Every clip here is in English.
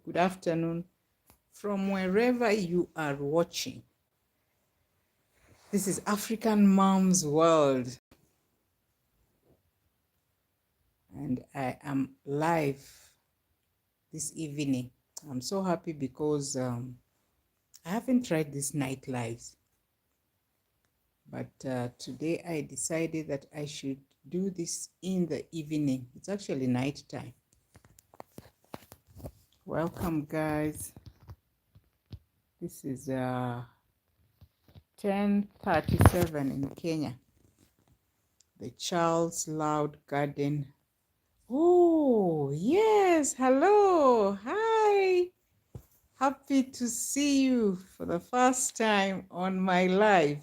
Good afternoon from wherever you are watching. This is African Mom's World, and I am live this evening. I'm so happy because I haven't tried this night lives, but today I decided that I should do this in the evening. It's actually night time. Welcome, guys. This is 10:37 in Kenya. The Charles Loud Garden. Oh, yes. Hello. Hi. Happy to see you for the first time on my live.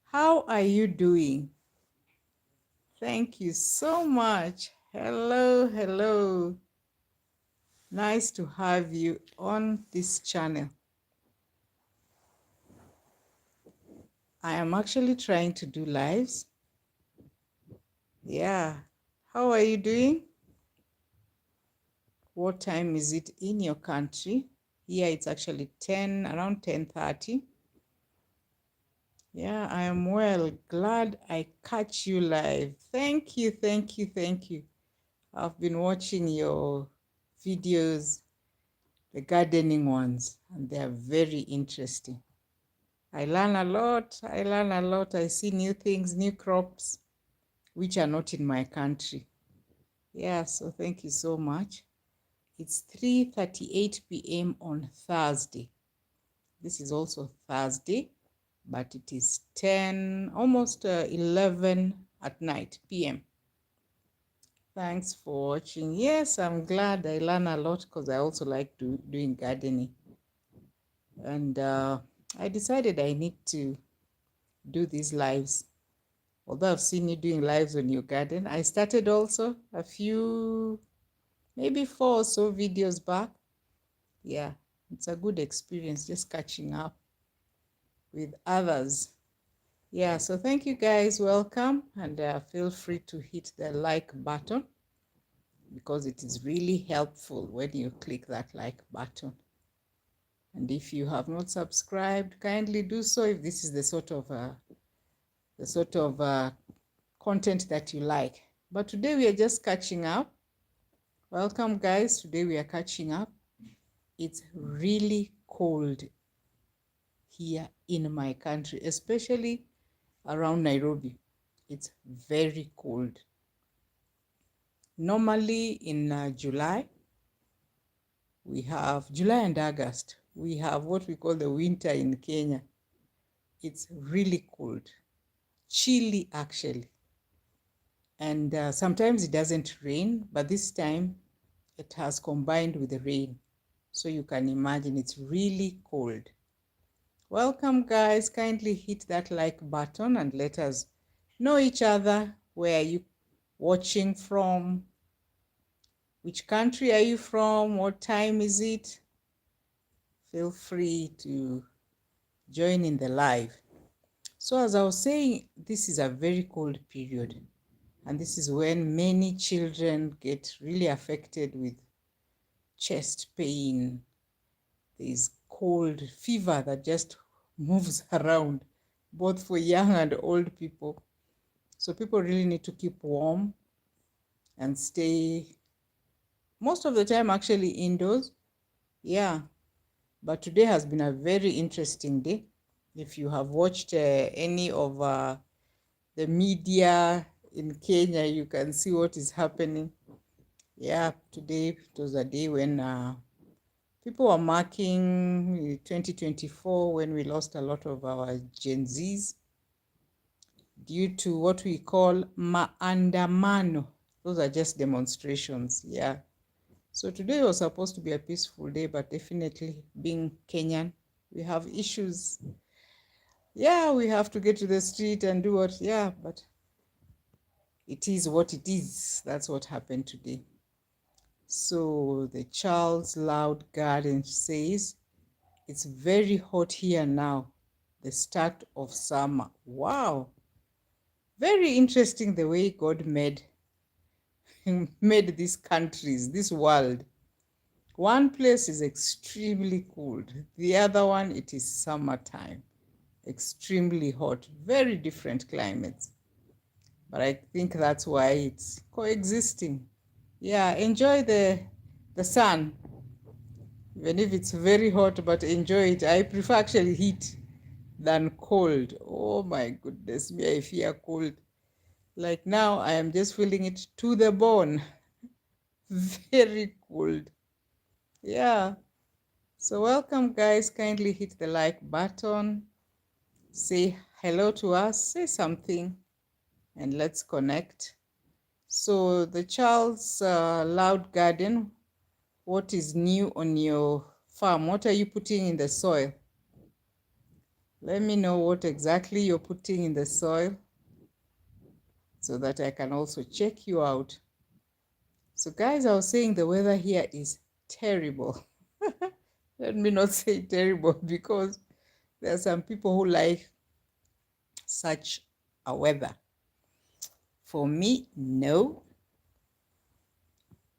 How are you doing? Thank you so much. Hello, hello. Nice to have you on this channel. I am actually trying to do lives. Yeah. How are you doing? What time is it in your country? Here it's actually around 10:30. Yeah, I am well. Glad I catch you live. Thank you, thank you, thank you. I've been watching your videos, the gardening ones, and they are very interesting. I learn a lot. I learn a lot. I see new things, new crops, which are not in my country. Yeah, so thank you so much. It's 3:38 p.m. on Thursday. This is also Thursday, but it is 10, almost 11 at night, p.m. Thanks for watching. Yes, I'm glad I learn a lot because I also like doing gardening. And I decided I need to do these lives. Although I've seen you doing lives on your garden, I started also a few, maybe 4 or so videos back. Yeah, it's a good experience just catching up with others. Yeah, so thank you guys. Welcome, and feel free to hit the like button because it is really helpful when you click that like button. And if you have not subscribed, kindly do so if this is the sort of content that you like. But today we are just catching up. Welcome, guys. Today we are catching up. It's really cold here in my country, especially around Nairobi. It's very cold. Normally in July and August, we have what we call the winter in Kenya. It's really cold, chilly actually. And sometimes it doesn't rain, but this time it has combined with the rain. So you can imagine it's really cold. Welcome, guys. Kindly hit that like button and let us know each other. Where are you watching from? Which country are you from? What time is it? Feel free to join in the live. So as I was saying, this is a very cold period, and this is when many children get really affected with chest pain. There's cold fever that just moves around, both for young and old people. So people really need to keep warm and stay most of the time actually indoors. Yeah, but today has been a very interesting day. If you have watched any of the media in Kenya, you can see what is happening. Yeah, today it was a day when people were marking 2024 when we lost a lot of our Gen Zs due to what we call maandamano. Those are just demonstrations, yeah. So today was supposed to be a peaceful day, but definitely being Kenyan, we have issues. Yeah, we have to get to the street and do what, yeah, but it is what it is. That's what happened today. So the Charles Loud Garden says, it's very hot here now, the start of summer. Wow. Very interesting the way God made these countries, this world. One place is extremely cold. The other one, it is summertime. Extremely hot. Very different climates. But I think that's why it's coexisting. Yeah, enjoy the sun. Even if it's very hot, but enjoy it. I prefer actually heat than cold. Oh my goodness me, I fear cold. Like now, I am just feeling it to the bone. Very cold. Yeah. So welcome, guys. Kindly hit the like button. Say hello to us. Say something, and let's connect. So the Charles Loud Garden, what is new on your farm? What are you putting in the soil? Let me know what exactly you're putting in the soil so that I can also check you out. So guys, I was saying the weather here is terrible. Let me not say terrible because there are some people who like such a weather. For me, no,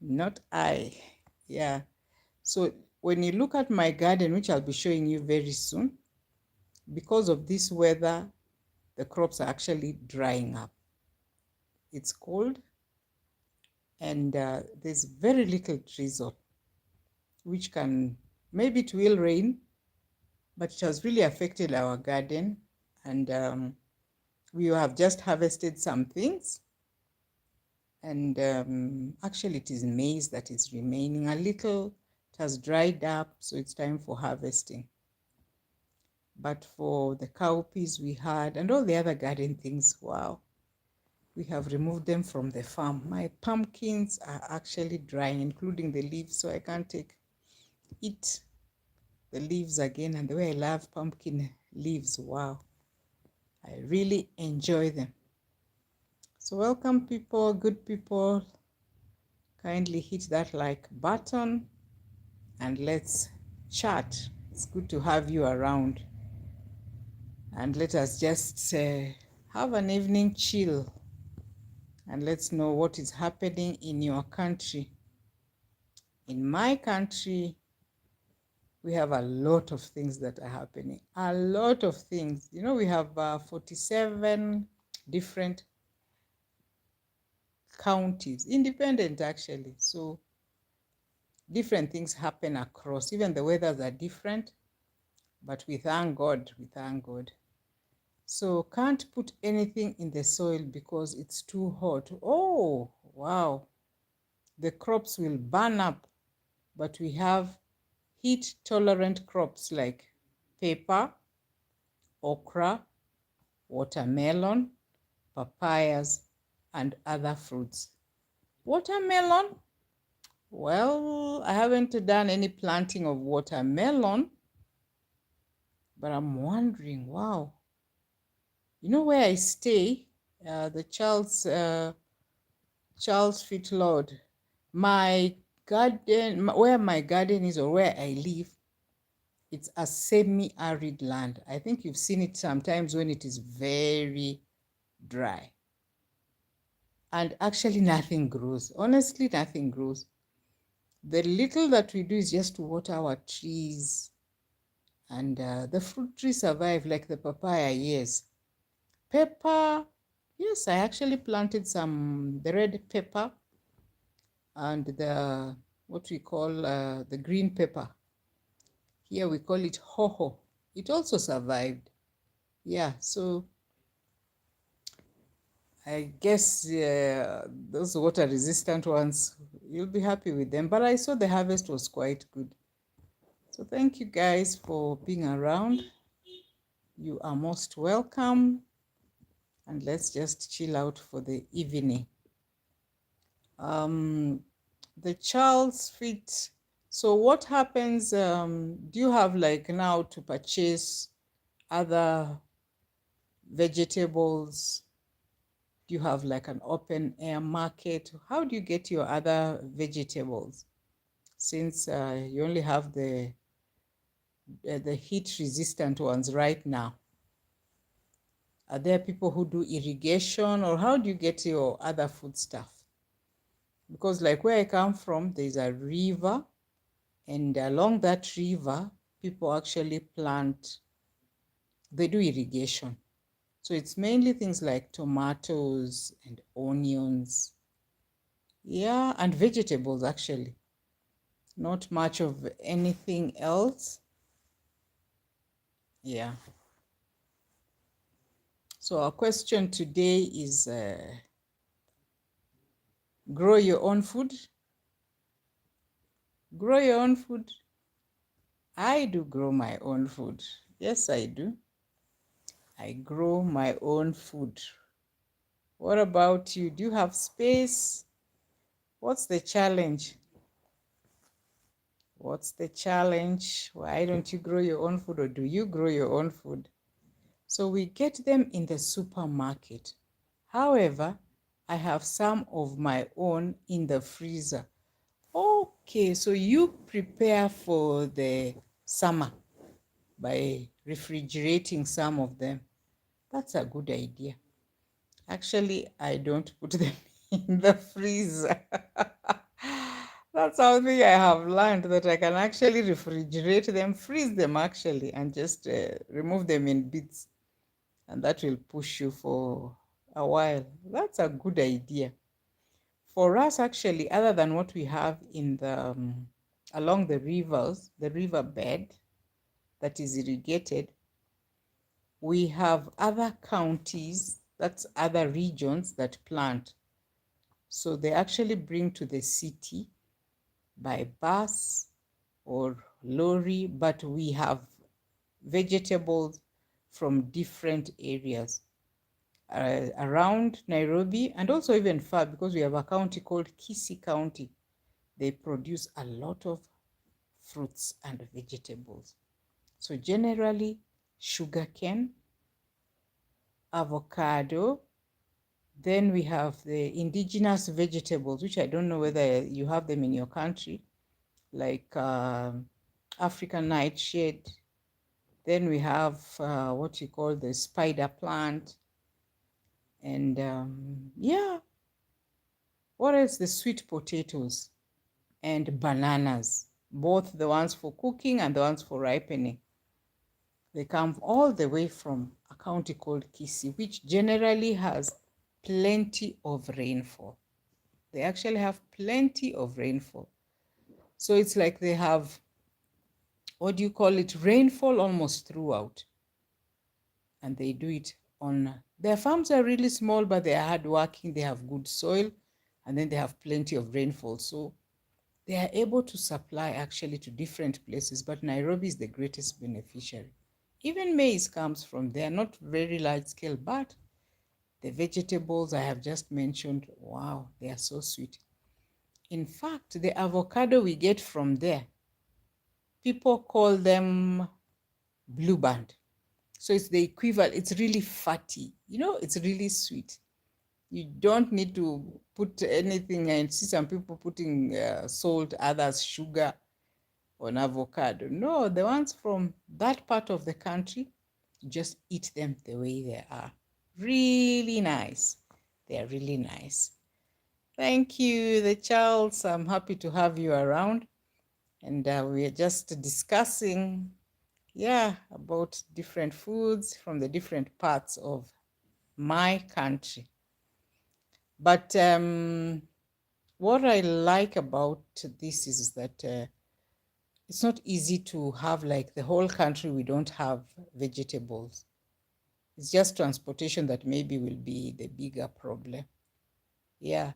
not I. Yeah. So when you look at my garden, which I'll be showing you very soon, because of this weather, the crops are actually drying up. It's cold and there's very little drizzle, which can, maybe it will rain, but it has really affected our garden. And we have just harvested some things. And actually it is maize that is remaining a little. It has dried up, so it's time for harvesting. But for the cowpeas we had and all the other garden things, wow, we have removed them from the farm. My pumpkins are actually drying, including the leaves, so I can't eat the leaves again. And the way I love pumpkin leaves, wow, I really enjoy them. So welcome, people, good people. Kindly hit that like button and let's chat. It's good to have you around. And let us just have an evening chill and let's know what is happening in your country. In my country, we have a lot of things that are happening. A lot of things. You know, we have 47 different counties, independent actually. So different things happen across. Even the weathers are different, but we thank God, we thank God. So can't put anything in the soil because it's too hot. Oh, wow. The crops will burn up, but we have heat-tolerant crops like pepper, okra, watermelon, papayas, and other fruits. Watermelon? Well, I haven't done any planting of watermelon, but I'm wondering, wow. You know where I stay? The Charles Fitzlord. My garden, where my garden is or where I live, it's a semi-arid land. I think you've seen it sometimes when it is very dry. And actually nothing grows. Honestly, nothing grows. The little that we do is just to water our trees. And the fruit trees survive, like the papaya, yes. Pepper, yes, I actually planted the red pepper and what we call the green pepper. Here we call it hoho. It also survived. Yeah, so I guess those water resistant ones, you'll be happy with them. But I saw the harvest was quite good. So thank you guys for being around. You are most welcome. And let's just chill out for the evening. The Charles Fit. So what happens, do you have like now to purchase other vegetables? Do you have like an open air market? How do you get your other vegetables? Since you only have the heat resistant ones right now. Are there people who do irrigation, or how do you get your other food stuff? Because like where I come from, there's a river And along that river, people actually plant, they do irrigation. So it's mainly things like tomatoes and onions. Yeah, and vegetables actually. Not much of anything else. Yeah. So our question today is grow your own food. Grow your own food. I do grow my own food. Yes, I do. I grow my own food. What about you? Do you have space? What's the challenge? What's the challenge? Why don't you grow your own food, or do you grow your own food? So we get them in the supermarket. However, I have some of my own in the freezer. Okay, so you prepare for the summer by refrigerating some of them. That's a good idea. Actually, I don't put them in the freezer. That's something I have learned, that I can actually refrigerate them, freeze them actually, and just remove them in bits. And that will push you for a while. That's a good idea. For us, actually, other than what we have in the along the rivers, the river bed that is irrigated, we have other counties, that's other regions that plant. So they actually bring to the city by bus or lorry, but we have vegetables from different areas around Nairobi, and also even far, because we have a county called Kisii County. They produce a lot of fruits and vegetables. So generally, sugarcane, avocado, then we have the indigenous vegetables, which I don't know whether you have them in your country, like African nightshade. Then we have what you call the spider plant. And yeah, what else? The sweet potatoes and bananas, both the ones for cooking and the ones for ripening. They come all the way from a county called Kisii, which generally has plenty of rainfall. They actually have plenty of rainfall. So it's like they have, what do you call it, rainfall almost throughout. And they do it on, their farms are really small, but they are hardworking, they have good soil, and then they have plenty of rainfall. So they are able to supply actually to different places, but Nairobi is the greatest beneficiary. Even maize comes from there, not very large scale, but the vegetables I have just mentioned, wow, they are so sweet. In fact, the avocado we get from there, people call them blue band. So it's the equivalent, it's really fatty, it's really sweet. You don't need to put anything, and see some people putting salt, others sugar on avocado. No, the ones from that part of the country, just eat them the way they are. Really nice. They are really nice. Thank you, the Charles. I'm happy to have you around. And we are just discussing, yeah, about different foods from the different parts of my country. But what I like about this is that it's not easy to have like the whole country we don't have vegetables. It's just transportation that maybe will be the bigger problem. Yeah,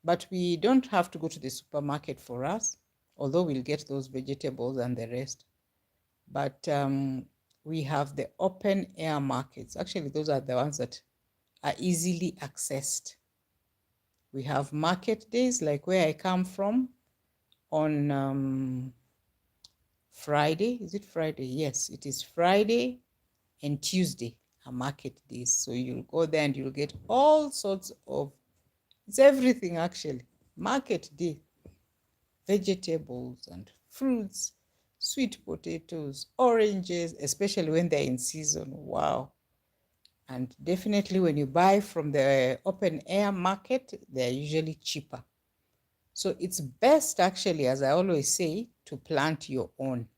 but we don't have to go to the supermarket for us, although we'll get those vegetables and the rest. But we have the open air markets. Actually, those are the ones that are easily accessed. We have market days, like where I come from, on Friday. Is it Friday? Yes, it is Friday and Tuesday are market days. So you'll go there and you'll get all sorts of, it's everything actually. Market day, vegetables and fruits, sweet potatoes, oranges, especially when they're in season. Wow. And definitely when you buy from the open air market, they're usually cheaper. So it's best, actually, as I always say, to plant your own.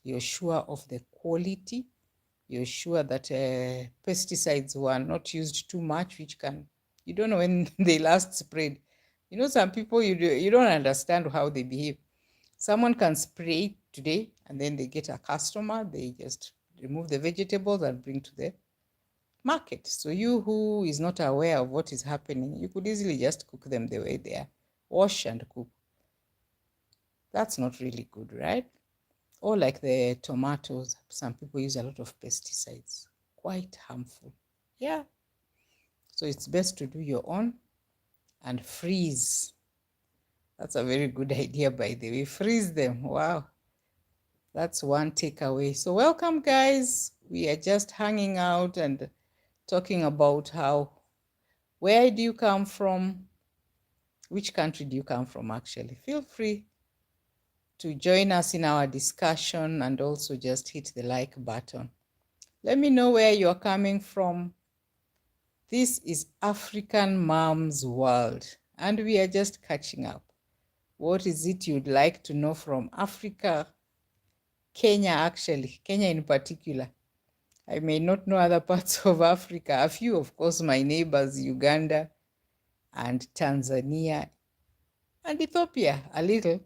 You're sure of the quality. You're sure that pesticides were not used too much, which can, you don't know when they last sprayed. You know, some people, you don't understand how they behave. Someone can spray today and then they get a customer, they just remove the vegetables and bring to the market. So you who is not aware of what is happening, you could easily just cook them the way they are. Wash and cook. That's not really good, right? Or like the tomatoes, some people use a lot of pesticides. Quite harmful. Yeah. So it's best to do your own and freeze. That's a very good idea, by the way. Freeze them. Wow. That's one takeaway. So welcome, guys. We are just hanging out and talking about where do you come from? Which country do you come from, actually? Feel free to join us in our discussion and also just hit the like button. Let me know where you're coming from. This is African Mom's World, and we are just catching up. What is it you'd like to know from Africa? Kenya, actually, Kenya in particular. I may not know other parts of Africa. A few, of course, my neighbors, Uganda and Tanzania and Ethiopia, a little.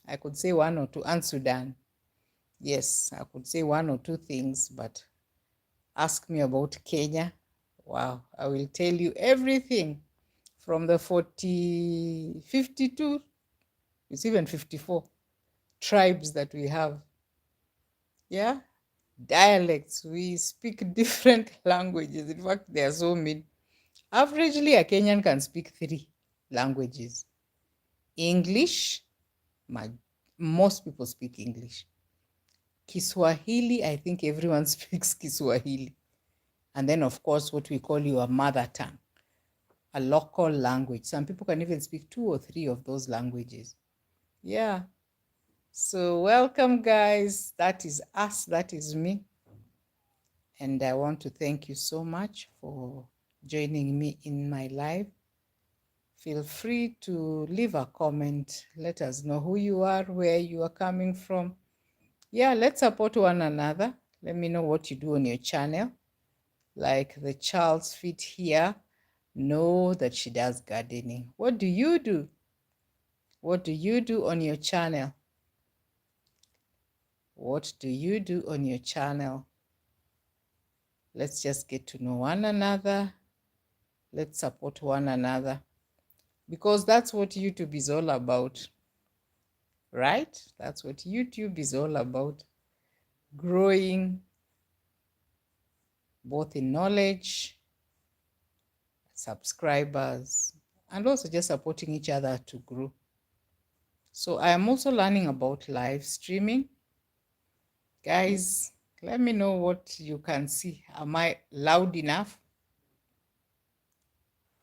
I could say one or two, and Sudan. Yes, I could say one or two things, but ask me about Kenya. Wow, I will tell you everything from the 52, it's even 54 tribes that we have. Yeah, dialects. We speak different languages. In fact, there are so many. Averagely, a Kenyan can speak 3 languages. English, most people speak English. Kiswahili, I think everyone speaks Kiswahili. And then, of course, what we call your mother tongue, a local language. Some people can even speak 2 or 3 of those languages. Yeah. So welcome, guys. That is us. That is me. And I want to thank you so much for joining me in my live. Feel free to leave a comment. Let us know who you are, where you are coming from. Yeah, let's support one another. Let me know what you do on your channel. Like the Charles Fit here, know that she does gardening. What do you do? What do you do on your channel? What do you do on your channel? Let's just get to know one another. Let's support one another. Because that's what YouTube is all about, right? That's what YouTube is all about. Growing both in knowledge, subscribers, and also just supporting each other to grow. So I am also learning about live streaming. Guys, let me know what you can see. Am I loud enough?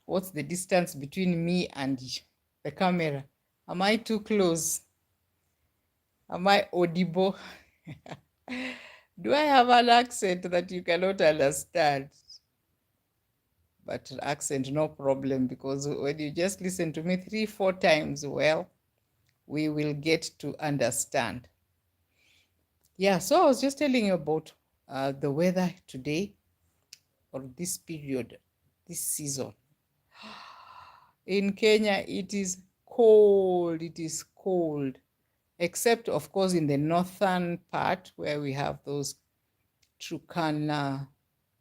What's the distance between me and the camera? Am I too close? Am I audible? Do I have an accent that you cannot understand? But accent, no problem, because when you just listen to me 3, 4 times, well, we will get to understand. Yeah, so I was just telling you about the weather today, or this period, this season. In Kenya, it is cold. It is cold, except, of course, in the northern part where we have those Turkana,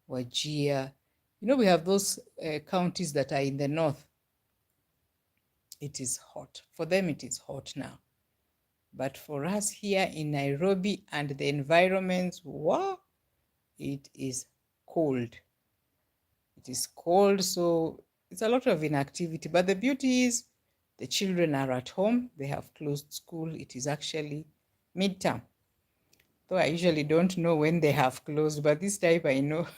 Wajir. You know, we have those counties that are in the north. It is hot. For them, it is hot now. But for us here in Nairobi and the environments, wow, it is cold. It is cold, so it's a lot of inactivity. But the beauty is the children are at home. They have closed school. It is actually midterm. Though I usually don't know when they have closed, but this time I know.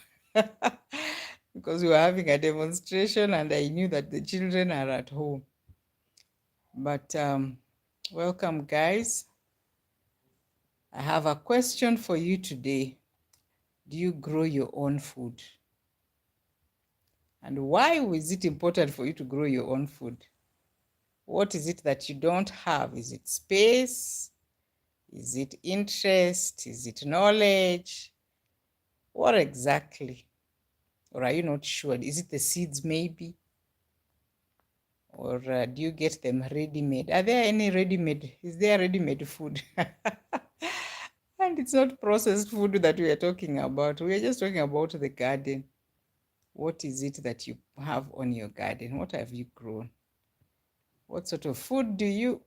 Because we were having a demonstration and I knew that the children are at home. But welcome, guys. I have a question for you today. Do you grow your own food? And why is it important for you to grow your own food? What is it that you don't have? Is it space? Is it interest? Is it knowledge? What exactly? Or are you not sure? Is it the seeds maybe? Or do you get them ready-made? Are there any ready-made? Is there ready-made food? And it's not processed food that we are talking about. We are just talking about the garden. What is it that you have on your garden? What have you grown? What sort of food do you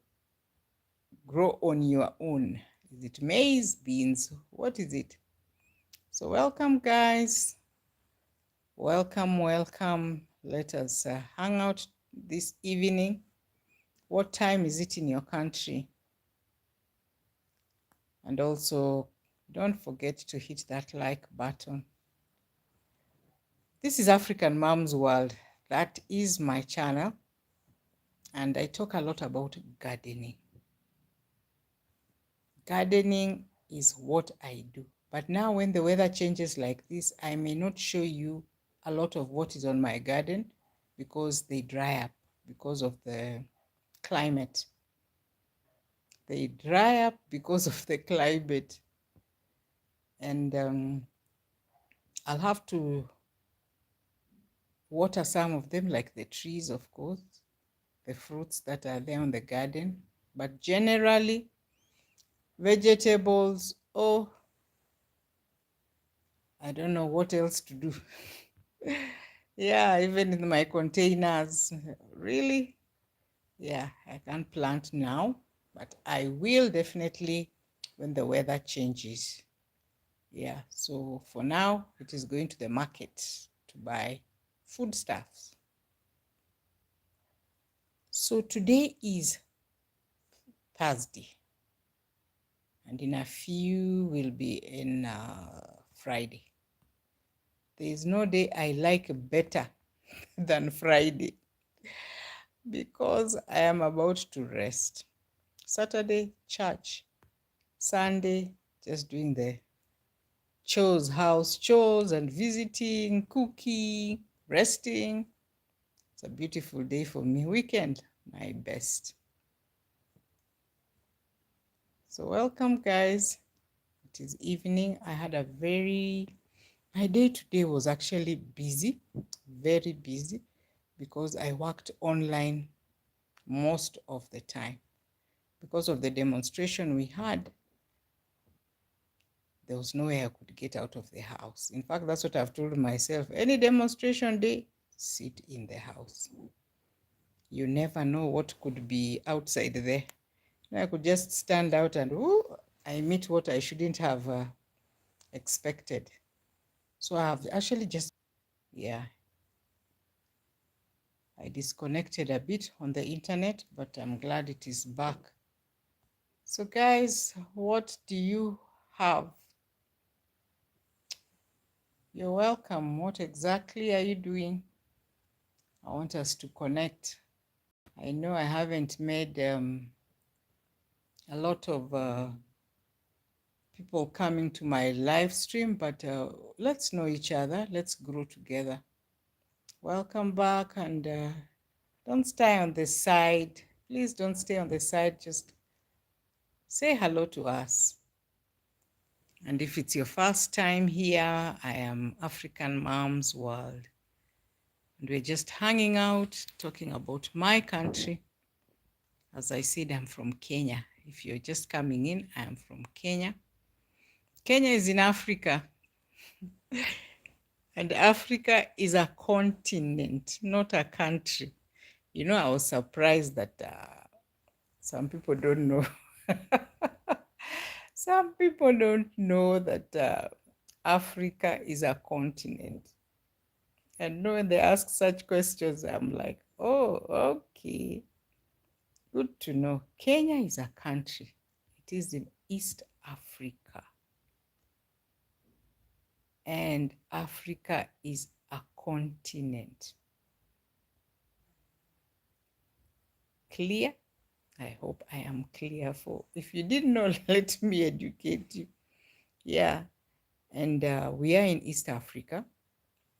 grow on your own? Is it maize, beans? What is it? So welcome, guys. Welcome, welcome. Let us hang out this evening. What time is it in your country? And also, don't forget to hit that like button. This is African Mom's World. That is my channel. And I talk a lot about gardening. Gardening is what I do. But now when the weather changes like this, I may not show you a lot of what is on my garden because they dry up because of the climate. They dry up because of the climate. And I'll have to water some of them, like the trees, of course, the fruits that are there on the garden. But generally, vegetables, oh, I don't know what else to do. Yeah, even in my containers, really, yeah, I can't plant now, but I will definitely when the weather changes. Yeah, so for now, it is going to the market to buy foodstuffs. So today is Thursday, and in a few will be in Friday. There is no day I like better than Friday because I am about to rest. Saturday, church. Sunday, just doing the chores, house chores and visiting, cooking, resting. It's a beautiful day for me. Weekend, my best. So welcome, guys. It is evening. I had my day today was actually busy, very busy, because I worked online most of the time. Because of the demonstration we had, there was no way I could get out of the house. In fact, that's what I've told myself. Any demonstration day, sit in the house. You never know what could be outside there. I could just stand out and, I meet what I shouldn't have expected. So I have actually just, yeah, I disconnected a bit on the internet, but I'm glad it is back. So guys, what do you have? You're welcome. What exactly are you doing? I want us to connect. I know I haven't made a lot of people coming to my live stream, but let's know each other. Let's grow together. Welcome back, and don't stay on the side. Please don't stay on the side. Just say hello to us. And if it's your first time here, I am African Mom's World. And we're just hanging out, talking about my country. As I said, I'm from Kenya. If you're just coming in, I am from Kenya. Kenya is in Africa. And Africa is a continent, not a country. You know, I was surprised that some people don't know. Some people don't know that Africa is a continent. And when they ask such questions, I'm like, oh, okay. Good to know. Kenya is a country. It is in East Africa. And Africa is a continent. Clear? I hope I am clear. For if you didn't know, let me educate you. Yeah. And we are in East Africa.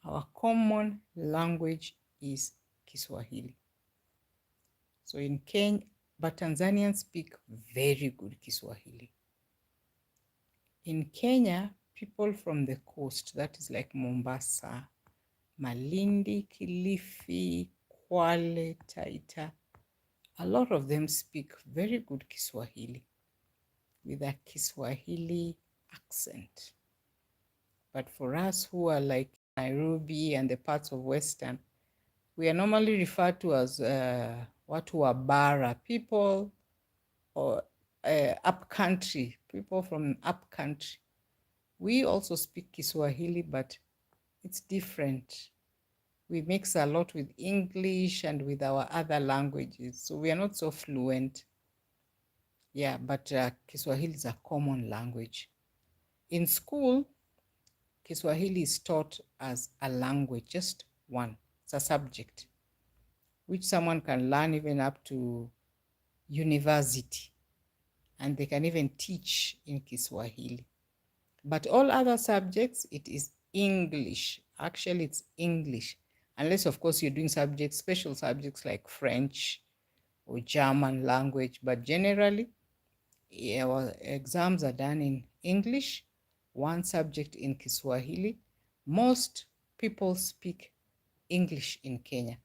Our common language is Kiswahili. So in Kenya, but Tanzanians speak very good Kiswahili. In Kenya, people from the coast, that is like Mombasa, Malindi, Kilifi, Kwale, Taita, a lot of them speak very good Kiswahili with a Kiswahili accent. But for us who are like Nairobi and the parts of Western, we are normally referred to as watu wa bara, people or up country, people from up country. We also speak Kiswahili, but it's different. We mix a lot with English and with our other languages, so we are not so fluent. Yeah, but Kiswahili is a common language. In school, Kiswahili is taught as a language, just one. It's a subject, which someone can learn even up to university, and they can even teach in Kiswahili. But all other subjects, it is English. Actually, it's English. Unless, of course, you're doing subjects, special subjects like French or German language. But generally, our exams are done in English, one subject in Kiswahili. Most people speak English in Kenya.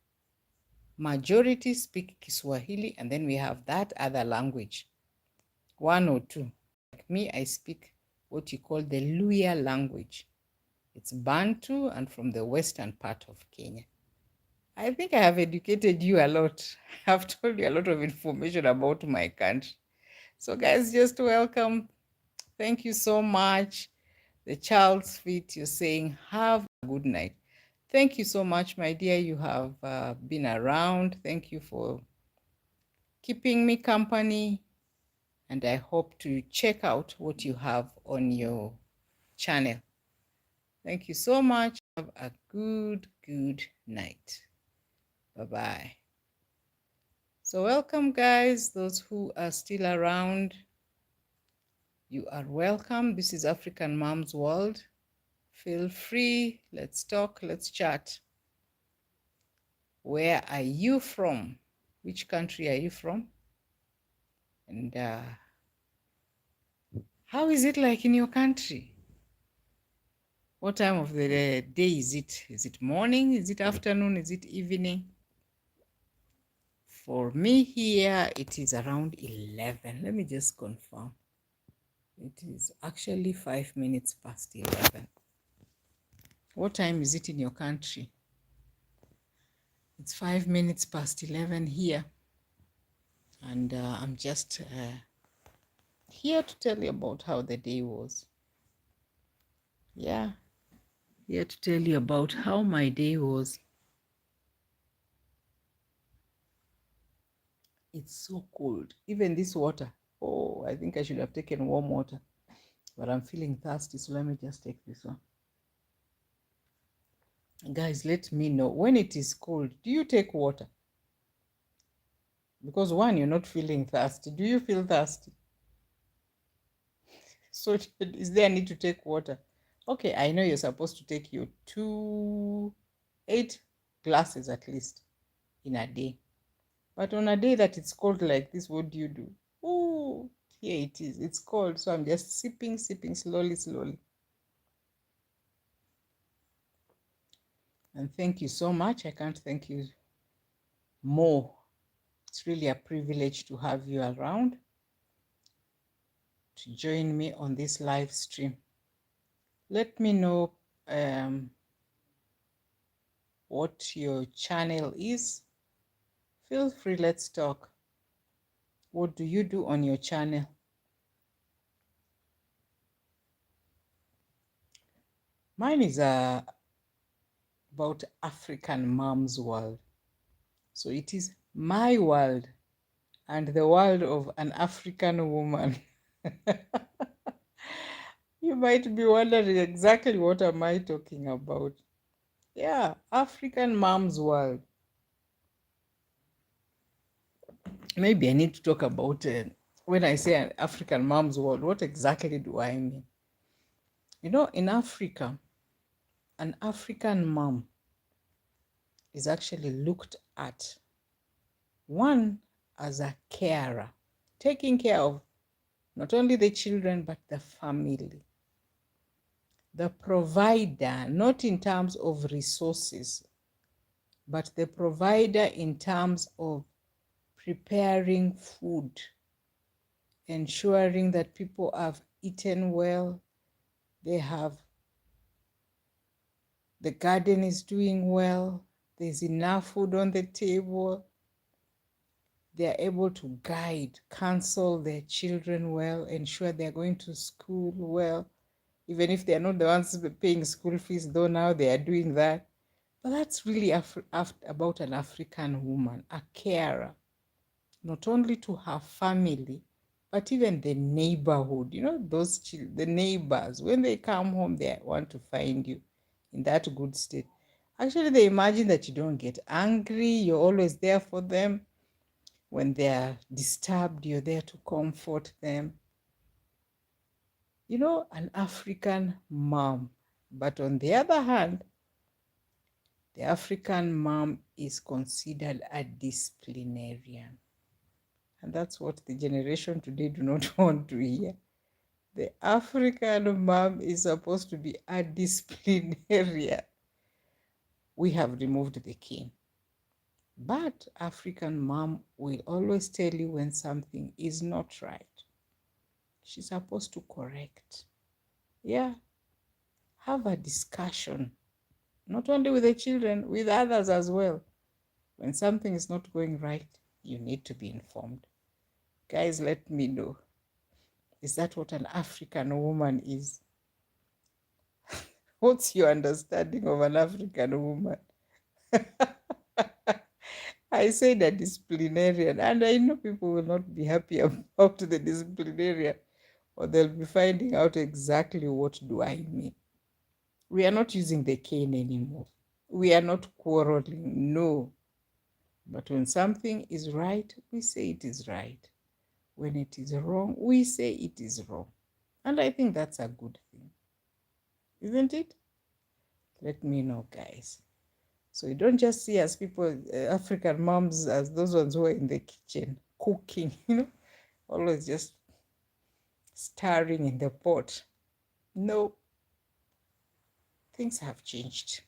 Majority speak Kiswahili, and then we have that other language, one or two. Like me, I speak what you call the Luya language. It's Bantu and from the western part of Kenya. I think I have educated you a lot. I've told you a lot of information about my country. So guys, just welcome. Thank you so much. The child's feet, you're saying, have a good night. Thank you so much, my dear. You have been around. Thank you for keeping me company. And I hope to check out what you have on your channel. Thank you so much. Have a good night. Bye-bye. So welcome, guys. Those who are still around, you are welcome. This is African Mom's World. Feel free. Let's talk. Let's chat. Where are you from? Which country are you from? And how is it like in your country? What time of the day is it? Is it morning? Is it afternoon? Is it evening? For me here, it is around 11. Let me just confirm. It is actually 5 minutes past 11. What time is it in your country? It's 5 minutes past 11 here. And I'm just here to tell you about how the day was. Yeah, here to tell you about how my day was. It's so cold. Even this water. Oh, I think I should have taken warm water. But I'm feeling thirsty, so let me just take this one. Guys, let me know, when it is cold, do you take water? Because one, you're not feeling thirsty. Do you feel thirsty? So is there a need to take water? Okay, I know you're supposed to take your 8 glasses at least in a day. But on a day that it's cold like this, what do you do? Oh, here it is. It's cold, so I'm just sipping slowly. And thank you so much. I can't thank you more. It's really a privilege to have you around to join me on this live stream. Let me know what your channel is. Feel free, let's talk. What do you do on your channel? Mine is about African Mom's World. So it is my world and the world of an African woman. You might be wondering exactly what am I talking about. Yeah, African Mom's World. Maybe I need to talk about when I say an African Mom's World, what exactly do I mean? You know, in Africa, an African mom is actually looked at, one, as a carer, taking care of not only the children but the family. The provider, not in terms of resources, but the provider in terms of preparing food, ensuring that people have eaten well, they have, the garden is doing well, there's enough food on the table, they are able to guide, counsel their children well, ensure they're going to school well, even if they're not the ones paying school fees, though now they are doing that. But that's really about an African woman, a carer, not only to her family, but even the neighborhood. You know, the neighbors, when they come home, they want to find you in that good state. Actually, they imagine that you don't get angry, you're always there for them. When they're disturbed, you're there to comfort them. You know, an African mom. But on the other hand, the African mom is considered a disciplinarian. And that's what the generation today do not want to hear. The African mom is supposed to be a disciplinarian. We have removed the king. But African mom will always tell you when something is not right. She's supposed to correct. Yeah. Have a discussion, not only with the children, with others as well. When something is not going right, you need to be informed. Guys, let me know. Is that what an African woman is? What's your understanding of an African woman? I said a disciplinarian, and I know people will not be happy about the disciplinarian, or they'll be finding out exactly what do I mean. We are not using the cane anymore. We are not quarreling, no. But when something is right, we say it is right. When it is wrong, we say it is wrong. And I think that's a good thing, isn't it? Let me know, guys. So you don't just see as people, African moms, as those ones who are in the kitchen cooking, always just stirring in the pot. No, things have changed.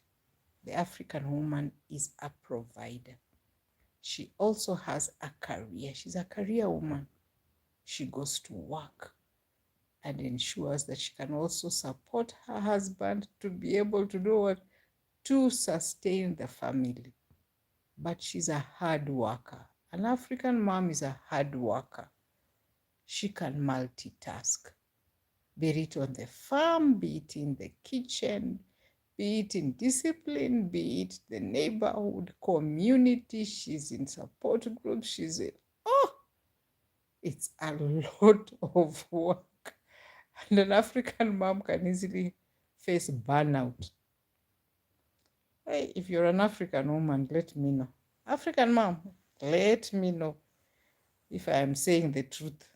The African woman is a provider. She also has a career. She's a career woman. She goes to work and ensures that she can also support her husband to be able to do what? To sustain the family. But she's a hard worker. An African mom is a hard worker. She can multitask, be it on the farm, be it in the kitchen, be it in discipline, be it the neighborhood, community. She's in support groups. It's a lot of work. And an African mom can easily face burnout. Hey, if you're an African woman, let me know. African mom, let me know if I am saying the truth.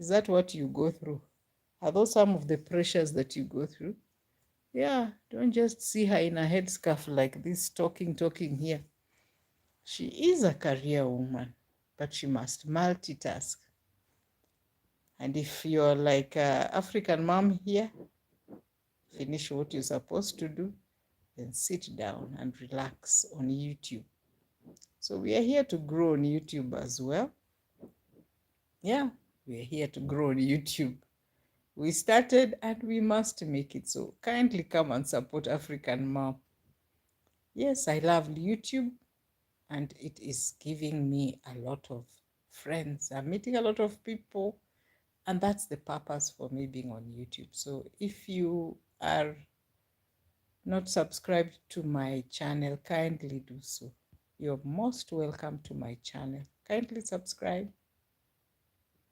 Is that what you go through? Are those some of the pressures that you go through? Yeah, don't just see her in a headscarf like this, talking here. She is a career woman, but she must multitask. And if you're like an African mom here, finish what you're supposed to do, then sit down and relax on YouTube. So we are here to grow on YouTube as well. Yeah, we are here to grow on YouTube. We started and we must make it. So kindly come and support African Mom. Yes, I love YouTube and it is giving me a lot of friends. I'm meeting a lot of people, and that's the purpose for me being on YouTube. So if you are not subscribed to my channel, kindly do so. You're most welcome to my channel. Kindly subscribe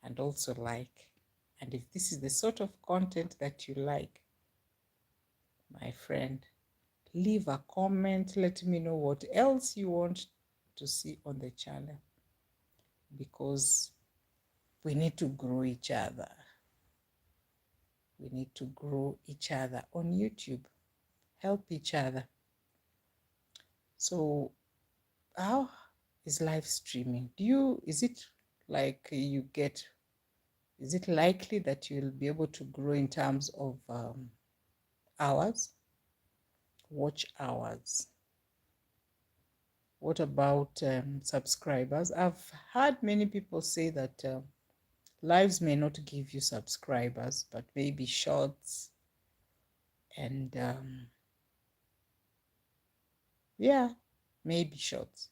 and also like. And if this is the sort of content that you like, my friend, leave a comment. Let me know what else you want to see on the channel, because we need to grow each other. We need to grow each other on YouTube, help each other. So how is live streaming. Is it like you get, is it likely that you'll be able to grow in terms of hours, watch hours? What about subscribers? I've heard many people say that lives may not give you subscribers, but maybe shorts and yeah, maybe shorts.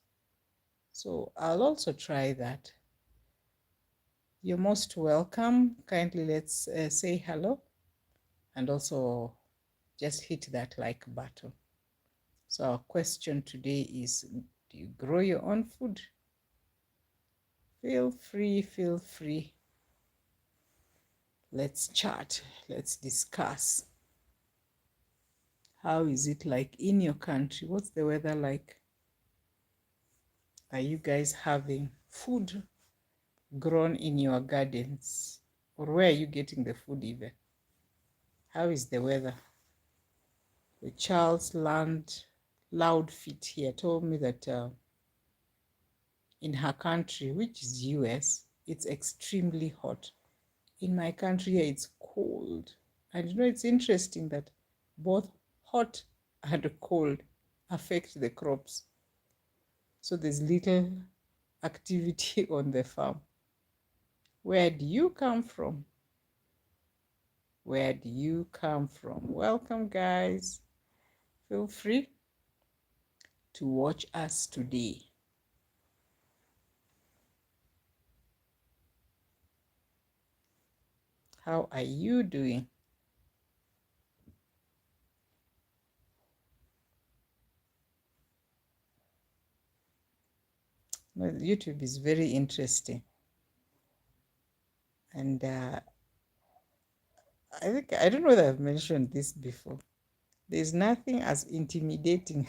So I'll also try that. You're most welcome. Kindly let's say hello and also just hit that like button. So our question today is, do you grow your own food? Feel free, feel free. Let's chat, let's discuss. How is it like in your country? What's the weather like? Are you guys having food grown in your gardens? Or where are you getting the food even? How is the weather? The Charles Loud Fit here told me that in her country, which is US, it's extremely hot. In my country here, it's cold. And you know, it's interesting that both hot and cold affect the crops. So there's little activity on the farm. Where do you come from? Where do you come from? Welcome, guys. Feel free to watch us today. How are you doing? Well, YouTube is very interesting. And I don't know whether I've mentioned this before. There's nothing as intimidating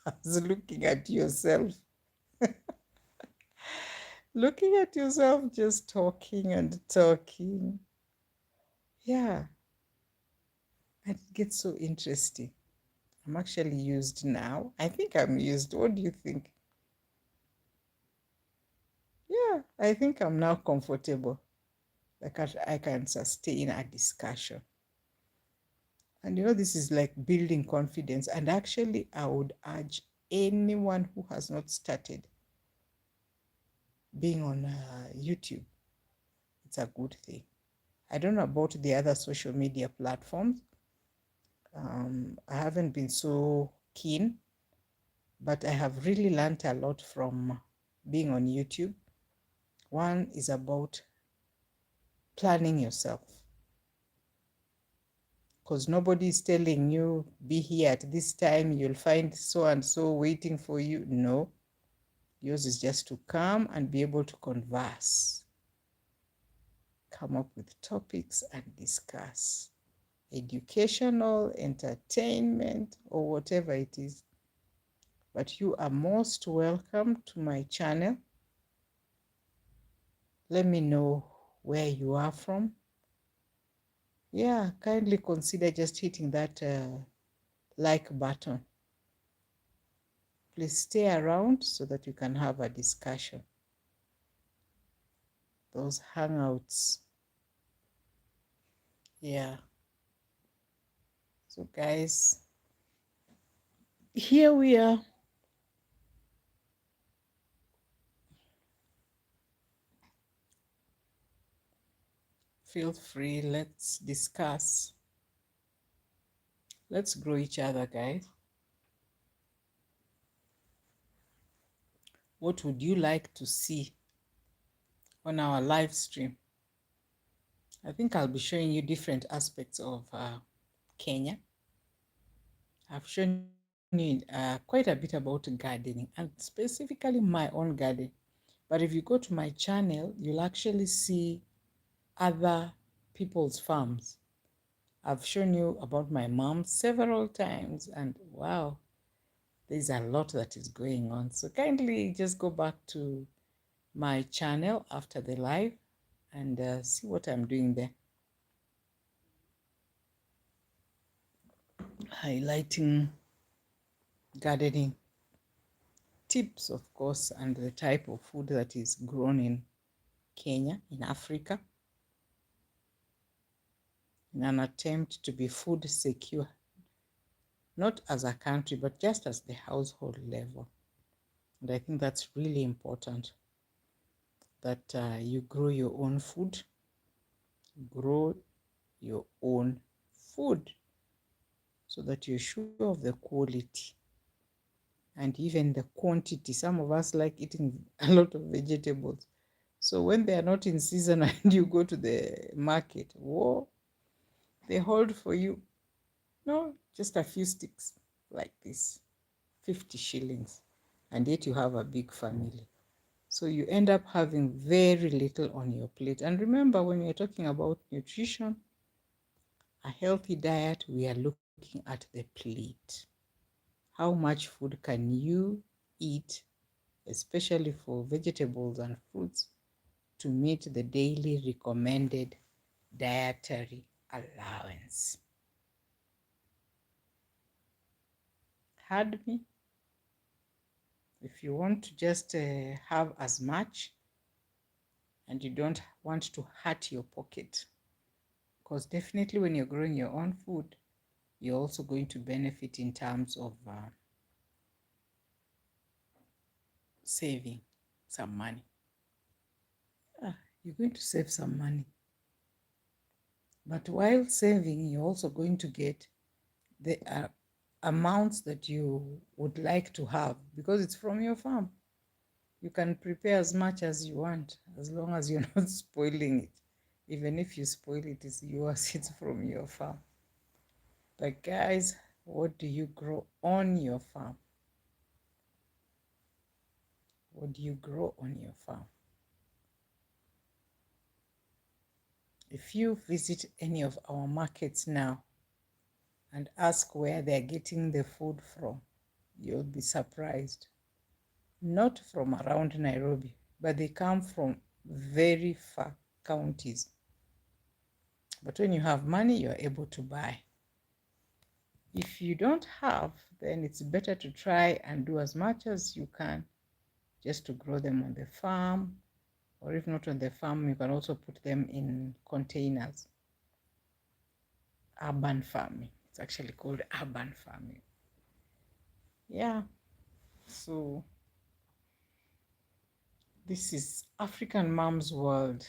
as looking at yourself. Looking at yourself just talking and talking. Yeah, and it gets so interesting. I'm actually used now. I think I'm used. What do you think? Yeah, I think I'm now comfortable. Like I can sustain a discussion. And you know, this is like building confidence. And actually, I would urge anyone who has not started being on YouTube, it's a good thing. I don't know about the other social media platforms. I haven't been so keen, but I have really learned a lot from being on YouTube. One is about planning yourself, because nobody is telling you, be here at this time, you'll find so and so waiting for you. No, yours is just to come and be able to converse, come up with topics and discuss. Educational, entertainment, or whatever it is. But you are most welcome to my channel. Let me know where you are from. Yeah, kindly consider just hitting that like button. Please stay around so that we can have a discussion. Those hangouts. Yeah. So guys, here we are. Feel free, let's discuss. Let's grow each other, guys. What would you like to see on our live stream? I think I'll be showing you different aspects of Kenya. I've shown you quite a bit about gardening and specifically my own garden. But if you go to my channel, you'll actually see other people's farms. I've shown you about my mom several times, and wow, there's a lot that is going on. So kindly just go back to my channel after the live and see what I'm doing there. Highlighting gardening. tips, of course, and the type of food that is grown in Kenya, in Africa, in an attempt to be food secure, not as a country, but just as the household level. And I think that's really important that you grow your own food, grow your own food so that you're sure of the quality and even the quantity. Some of us like eating a lot of vegetables. So when they are not in season and you go to the market, whoa, they hold for you, no, just a few sticks like this, 50 shillings, and yet you have a big family. So you end up having very little on your plate. And remember, when we're talking about nutrition, a healthy diet, we are looking at the plate. How much food can you eat, especially for vegetables and fruits, to meet the daily recommended dietary allowance? Heard me? If you want to just have as much and you don't want to hurt your pocket, because definitely when you're growing your own food, you're also going to benefit in terms of saving some money. You're going to save some money. But while saving, you're also going to get the amounts that you would like to have because it's from your farm. You can prepare as much as you want as long as you're not spoiling it. Even if you spoil it, it's yours, it's from your farm. But guys, what do you grow on your farm? What do you grow on your farm? If you visit any of our markets now and ask where they're getting the food from, you'll be surprised. Not from around Nairobi, but they come from very far counties. But when you have money, you're able to buy. If you don't have, then it's better to try and do as much as you can just to grow them on the farm, or if not on the farm, you can also put them in containers. Urban farming. It's actually called urban farming. Yeah, so this is African Mom's World.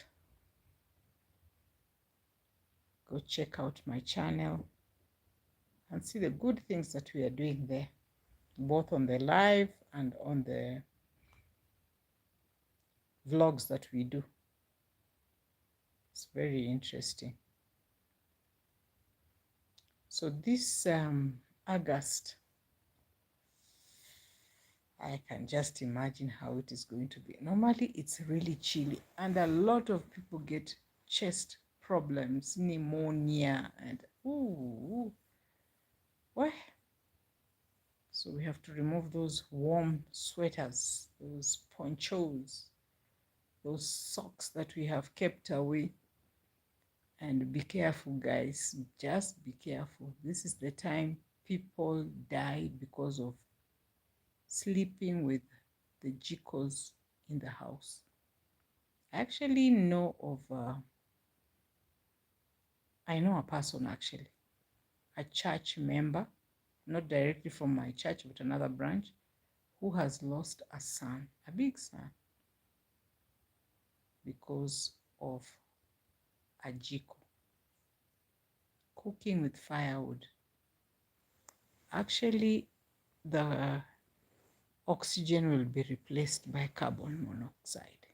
Go check out my channel and see the good things that we are doing there, both on the live and on the vlogs that we do. It's very interesting. So this August, I can just imagine how it is going to be. Normally, it's really chilly, and a lot of people get chest problems, pneumonia, and ooh, what? So we have to remove those warm sweaters, those ponchos, those socks that we have kept away. And be careful, guys. Just be careful. This is the time people die because of sleeping with the jikos in the house. I actually know I know a person actually, a church member, not directly from my church, but another branch, who has lost a son, a big son, because of a jiko, cooking with firewood. Actually, the oxygen will be replaced by carbon monoxide.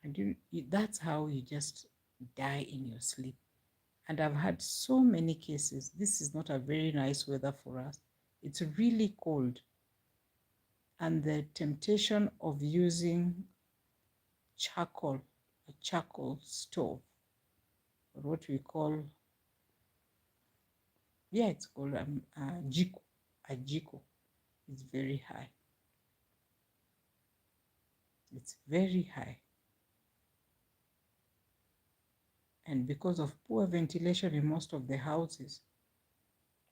And that's how you just die in your sleep. And I've had so many cases. This is not a very nice weather for us. It's really cold. And the temptation of using charcoal, a charcoal stove, or what we call, it's called a jiko. A jiko is very high. It's very high. And because of poor ventilation in most of the houses,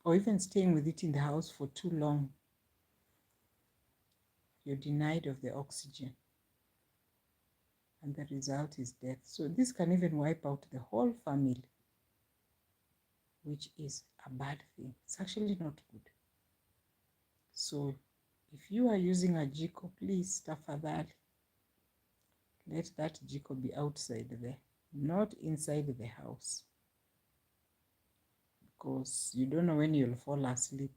or even staying with it in the house for too long, you're denied of the oxygen, and the result is death. So this can even wipe out the whole family, which is a bad thing. It's actually not good. So if you are using a jiko, please, tafadhali, let that jiko be outside there, not inside the house, because you don't know when you'll fall asleep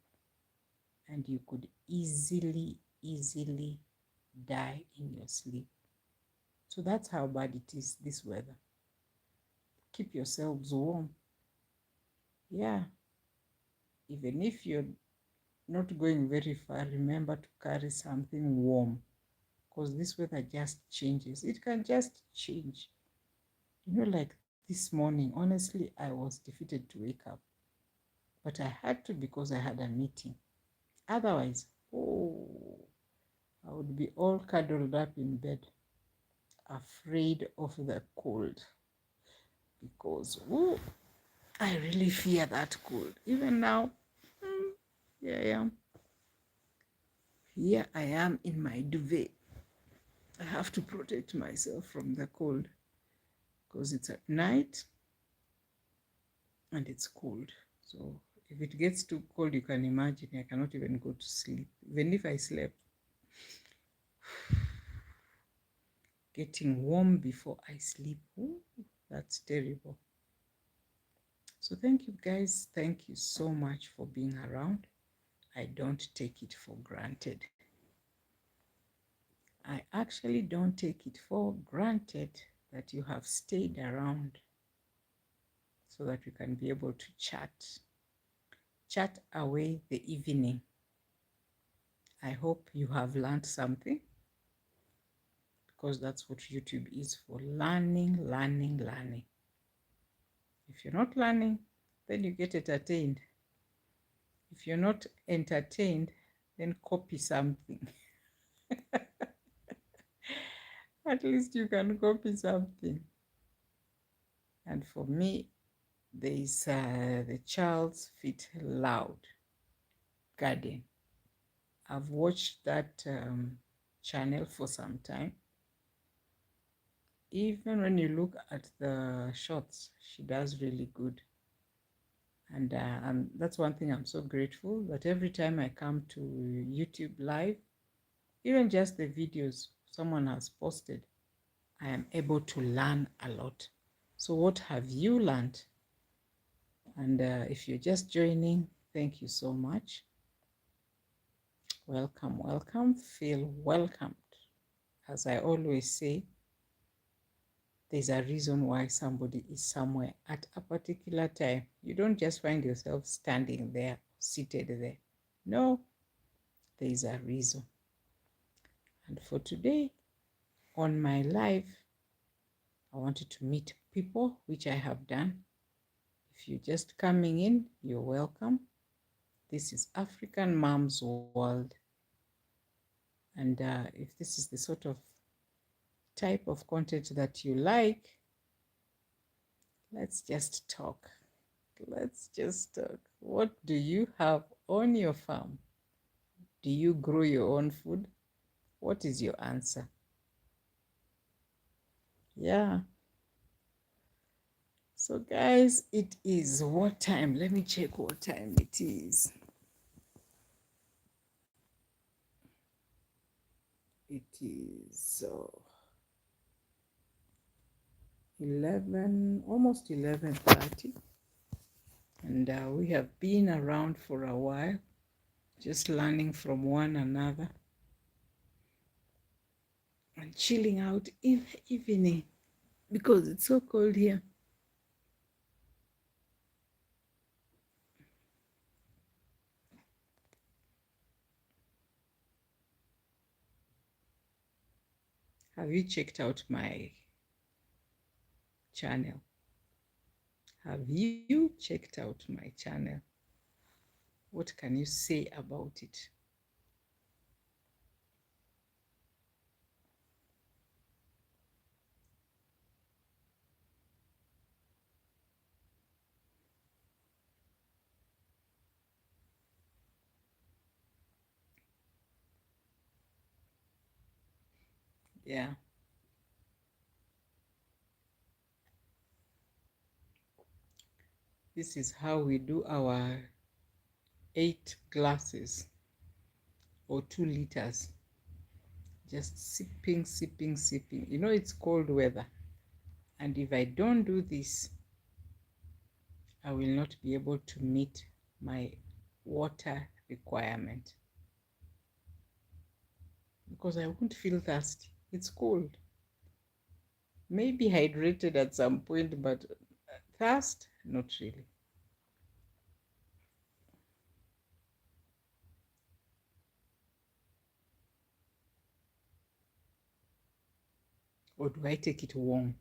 and you could easily die in your sleep. So that's how bad it is, this weather. Keep yourselves warm. Yeah, even if you're not going very far, remember to carry something warm, because this weather just changes. It can just change. You know, like this morning, honestly, I was defeated to wake up, but I had to because I had a meeting. Otherwise, oh, I would be all cuddled up in bed, afraid of the cold, because oh, I really fear that cold. Even now, here I am. Here I am in my duvet. I have to protect myself from the cold because it's at night and it's cold. So if it gets too cold, you can imagine I cannot even go to sleep. Even if I slept, getting warm before I sleep, ooh, that's terrible. So thank you guys. Thank you so much for being around. I don't take it for granted. I actually don't take it for granted that you have stayed around so that we can be able to chat away the evening. I hope you have learned something, because that's what YouTube is for: learning, learning, learning. If you're not learning, then you get entertained. If you're not entertained, then copy something. At least you can copy something. And for me, there is the Child's Feet Loud Garden. I've watched that channel for some time. Even when you look at the shots, she does really good. And that's one thing I'm so grateful, that every time I come to YouTube live, even just the videos someone has posted, I am able to learn a lot. So what have you learned? And if you're just joining, thank you so much. Welcome, welcome, feel welcomed. As I always say, there's a reason why somebody is somewhere at a particular time. You don't just find yourself standing there, seated there. No, there is a reason. And for today, on my live, I wanted to meet people, which I have done. If you're just coming in, you're welcome. This is African Mom's World. And if this is the sort of type of content that you like, let's just talk. Let's just talk. What do you have on your farm? Do you grow your own food? What is your answer? Yeah. So guys, it is what time? Let me check what time it is. It is 11, almost 11:30. And we have been around for a while, just learning from one another and chilling out in the evening because it's so cold here. Have you checked out my channel? Have you checked out my channel? What can you say about it? Yeah. This is how we do our 8 glasses or 2 liters. Just sipping, sipping, sipping. You know, it's cold weather. And if I don't do this, I will not be able to meet my water requirement because I won't feel thirsty. It's cold. Maybe hydrated at some point, but thirst, not really. Or do I take it warm?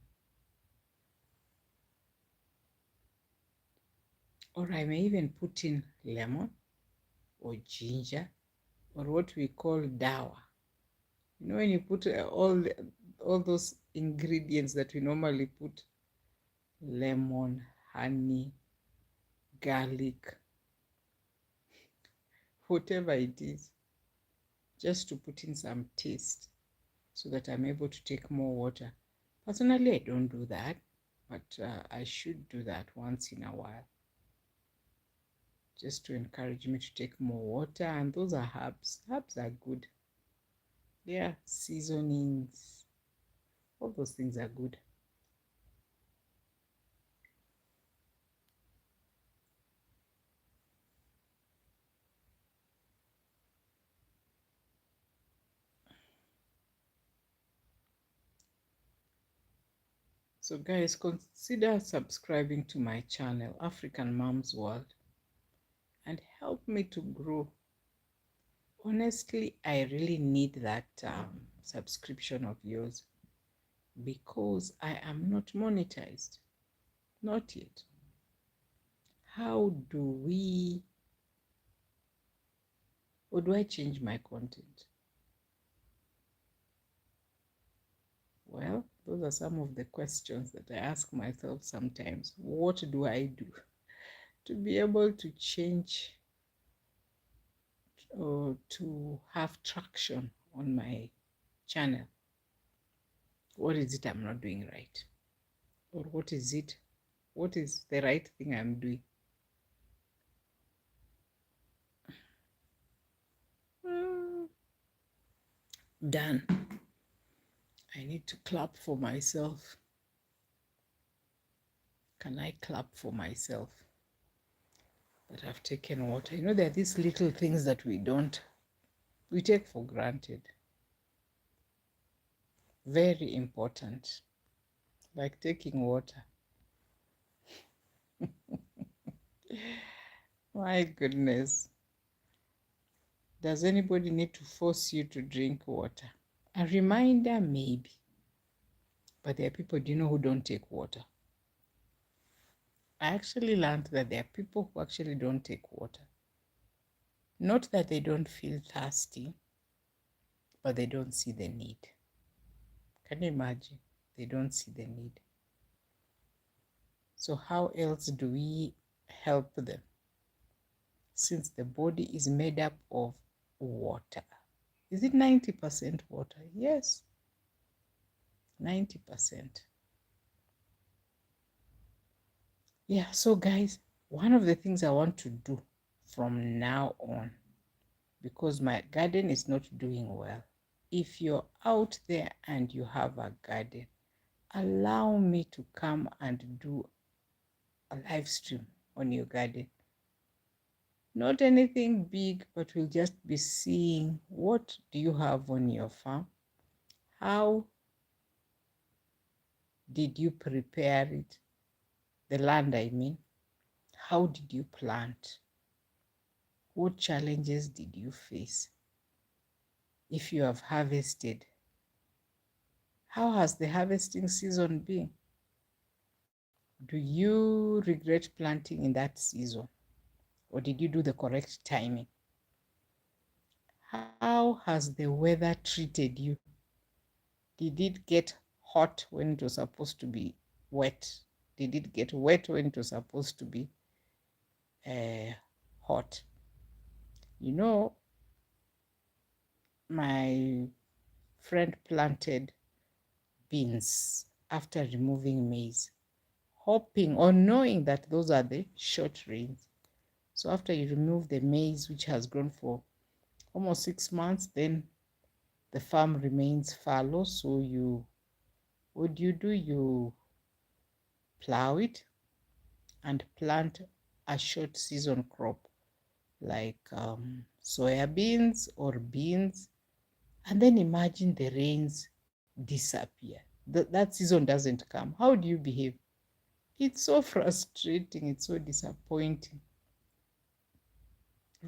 Or I may even put in lemon or ginger or what we call dawa. You know, when you put all those ingredients that we normally put, lemon, honey, garlic, whatever it is, just to put in some taste so that I'm able to take more water. Personally, I don't do that, but I should do that once in a while just to encourage me to take more water. And those are herbs. Herbs are good. Yeah, seasonings, all those things are good. So guys, consider subscribing to my channel, African Mom's World, and help me to grow. Honestly, I really need that subscription of yours because I am not monetized. Not yet. How do we, or do I change my content? Well, those are some of the questions that I ask myself sometimes. What do I do to be able to change or to have traction on my channel? What is it I'm not doing right? Or what is it? What is the right thing I'm doing? Mm, done. I need to clap for myself. Can I clap for myself that I've taken water? You know, there are these little things that we take for granted. Very important, like taking water. My goodness. Does anybody need to force you to drink water? A reminder, maybe. But there are people, do you know, who don't take water? I actually learned that there are people who actually don't take water. Not that they don't feel thirsty, but they don't see the need. Can you imagine? They don't see the need. So how else do we help them? Since the body is made up of water. Is it 90% water? Yes, 90%. Yeah, so guys, one of the things I want to do from now on, because my garden is not doing well, if you're out there and you have a garden, allow me to come and do a live stream on your garden. Not anything big, but we'll just be seeing what do you have on your farm, how did you prepare it, the land I mean, how did you plant, what challenges did you face, if you have harvested, how has the harvesting season been, do you regret planting in that season, or did you do the correct timing, how has the weather treated you, did it get hot when it was supposed to be wet? Did it get wet when it was supposed to be hot? You know, my friend planted beans after removing maize, hoping or knowing that those are the short rains. So after you remove the maize, which has grown for almost 6 months, then the farm remains fallow. So what do? You plow it and plant a short season crop like soya beans or beans, and then imagine the rains disappear. That season doesn't come. How do you behave? It's so frustrating. It's so disappointing.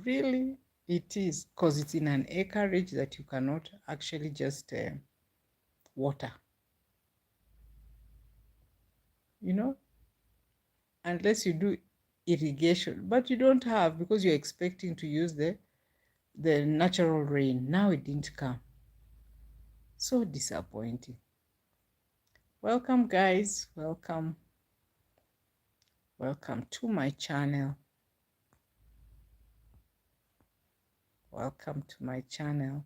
Really, it is, because it's in an acreage that you cannot actually just water, you know, unless you do irrigation, but you don't have, because you're expecting to use the natural rain. Now it didn't come. So disappointing. Welcome, guys. Welcome to my channel. Welcome to my channel.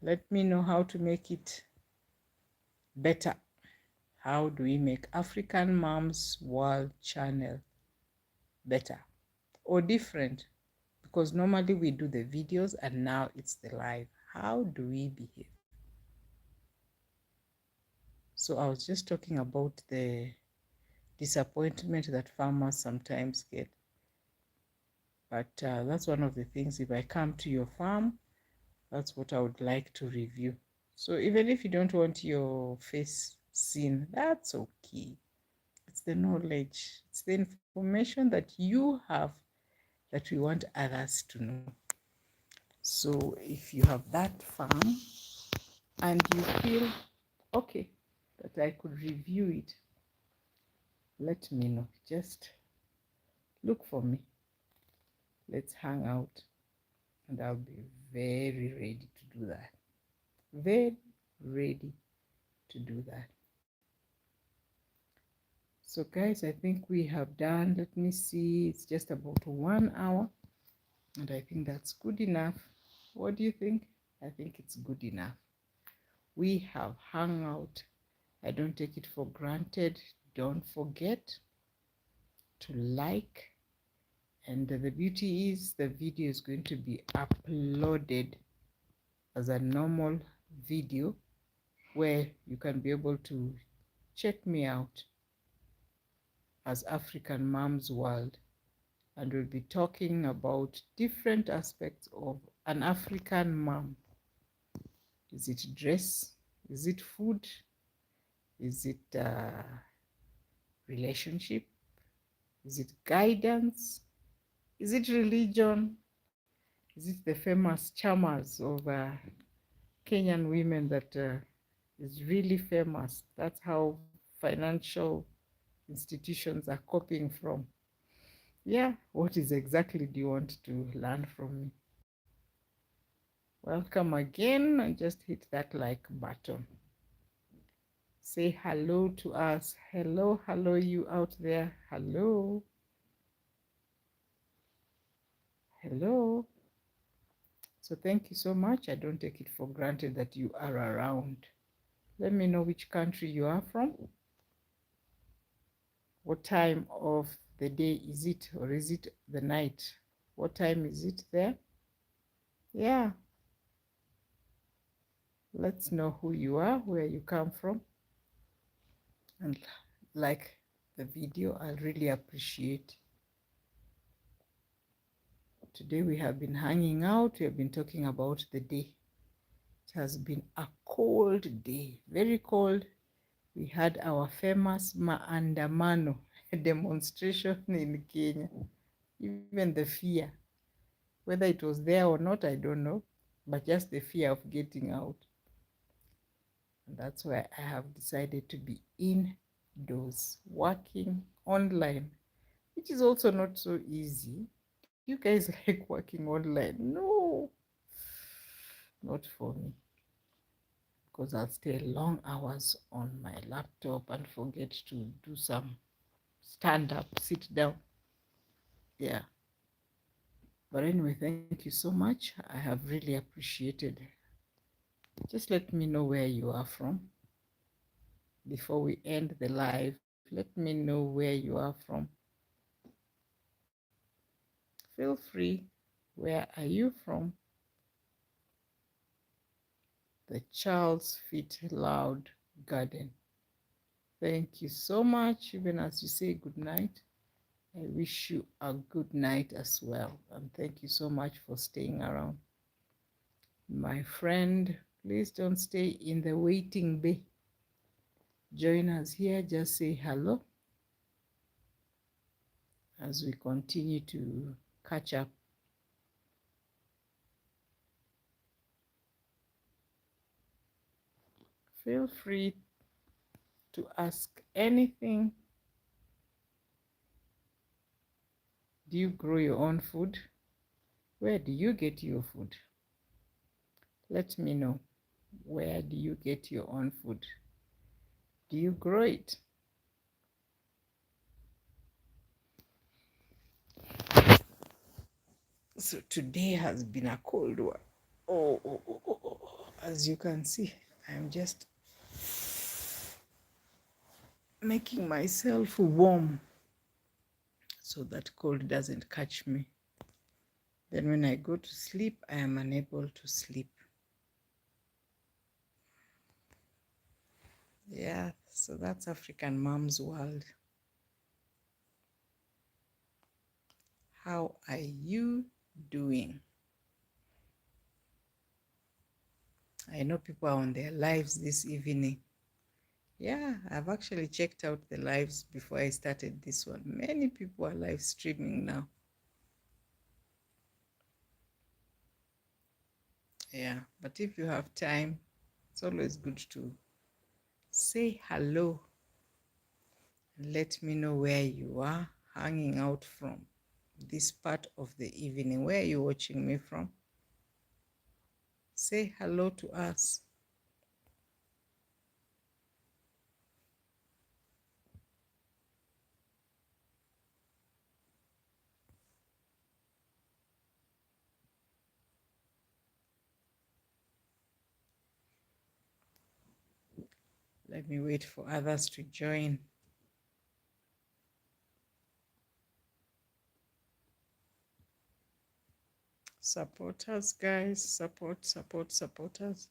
Let me know how to make it better. How do we make African Moms World channel better or different? Because normally we do the videos and now it's the live. How do we behave? So I was just talking about the disappointment that farmers sometimes get. But that's one of the things. If I come to your farm, that's what I would like to review. So even if you don't want your face seen, that's okay. It's the knowledge, it's the information that you have that we want others to know. So if you have that farm and you feel okay that I could review it, let me know. Just look for me. Let's hang out, and I'll be very ready to do that. Very ready to do that. So guys, I think we have done, let me see, it's just about 1 hour, and I think that's good enough. What do you think? I think it's good enough. We have hung out. I don't take it for granted. Don't forget to like, and the beauty is the video is going to be uploaded as a normal video where you can be able to check me out as African Moms World, and we'll be talking about different aspects of an African mom. Is it dress? Is it food? Is it relationship? Is it guidance? Is it religion? Is it the famous charmers of Kenyan women that is really famous? That's how financial institutions are copying from. Yeah, what is exactly do you want to learn from me? Welcome again, and just hit that like button. Say hello to us. Hello, hello, you out there. Hello. Hello. So thank you so much. I don't take it for granted that you are around. Let me know which country you are from. What time of the day is it, or is it the night? What time is it there? Yeah. Let's know who you are, where you come from, and like the video. I really appreciate. Today we have been hanging out. We have been talking about the day. It has been a cold day, very cold. We had our famous maandamano demonstration in Kenya. Even the fear, whether it was there or not, I don't know, but just the fear of getting out. And that's why I have decided to be indoors, working online, which is also not so easy. Do you guys like working online? No, not for me, because I'll stay long hours on my laptop and forget to do some stand up, sit down. Yeah. But anyway, thank you so much. I have really appreciated Just let me know where you are from. Before we end the live, let me know where you are from. Feel free. Where are you from? The Charles Fit Loud Garden. Thank you so much. Even as you say good night, I wish you a good night as well. And thank you so much for staying around. My friend, please don't stay in the waiting bay. Join us here. Just say hello as we continue to catch up. Feel free to ask anything. Do you grow your own food? Where do you get your food? Let me know. Where do you get your own food? Do you grow it? So today has been a cold one. Oh. As you can see, I'm just making myself warm so that cold doesn't catch me. Then when I go to sleep, I am unable to sleep. Yeah, so that's African mom's world. How are you doing? I know people are on their lives this evening. Yeah, I've actually checked out the lives before I started this one. Many people are live streaming now. Yeah, but if you have time, it's always good to say hello and let me know where you are hanging out from this part of the evening. Where are you watching me from? Say hello to us. Let me wait for others to join. Support us, guys. Support us.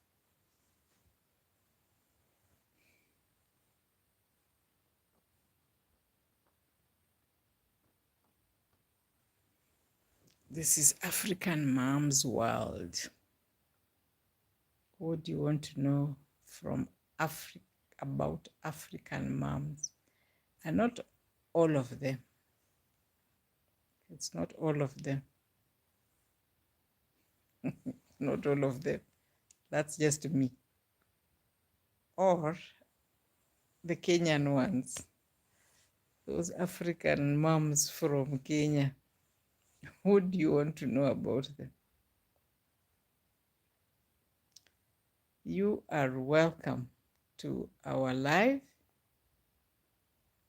This is African Mom's World. What do you want to know from about African moms? And not all of them. It's not all of them. Not all of them. That's just me. Or the Kenyan ones. Those African moms from Kenya. What do you want to know about them? You are welcome to our live,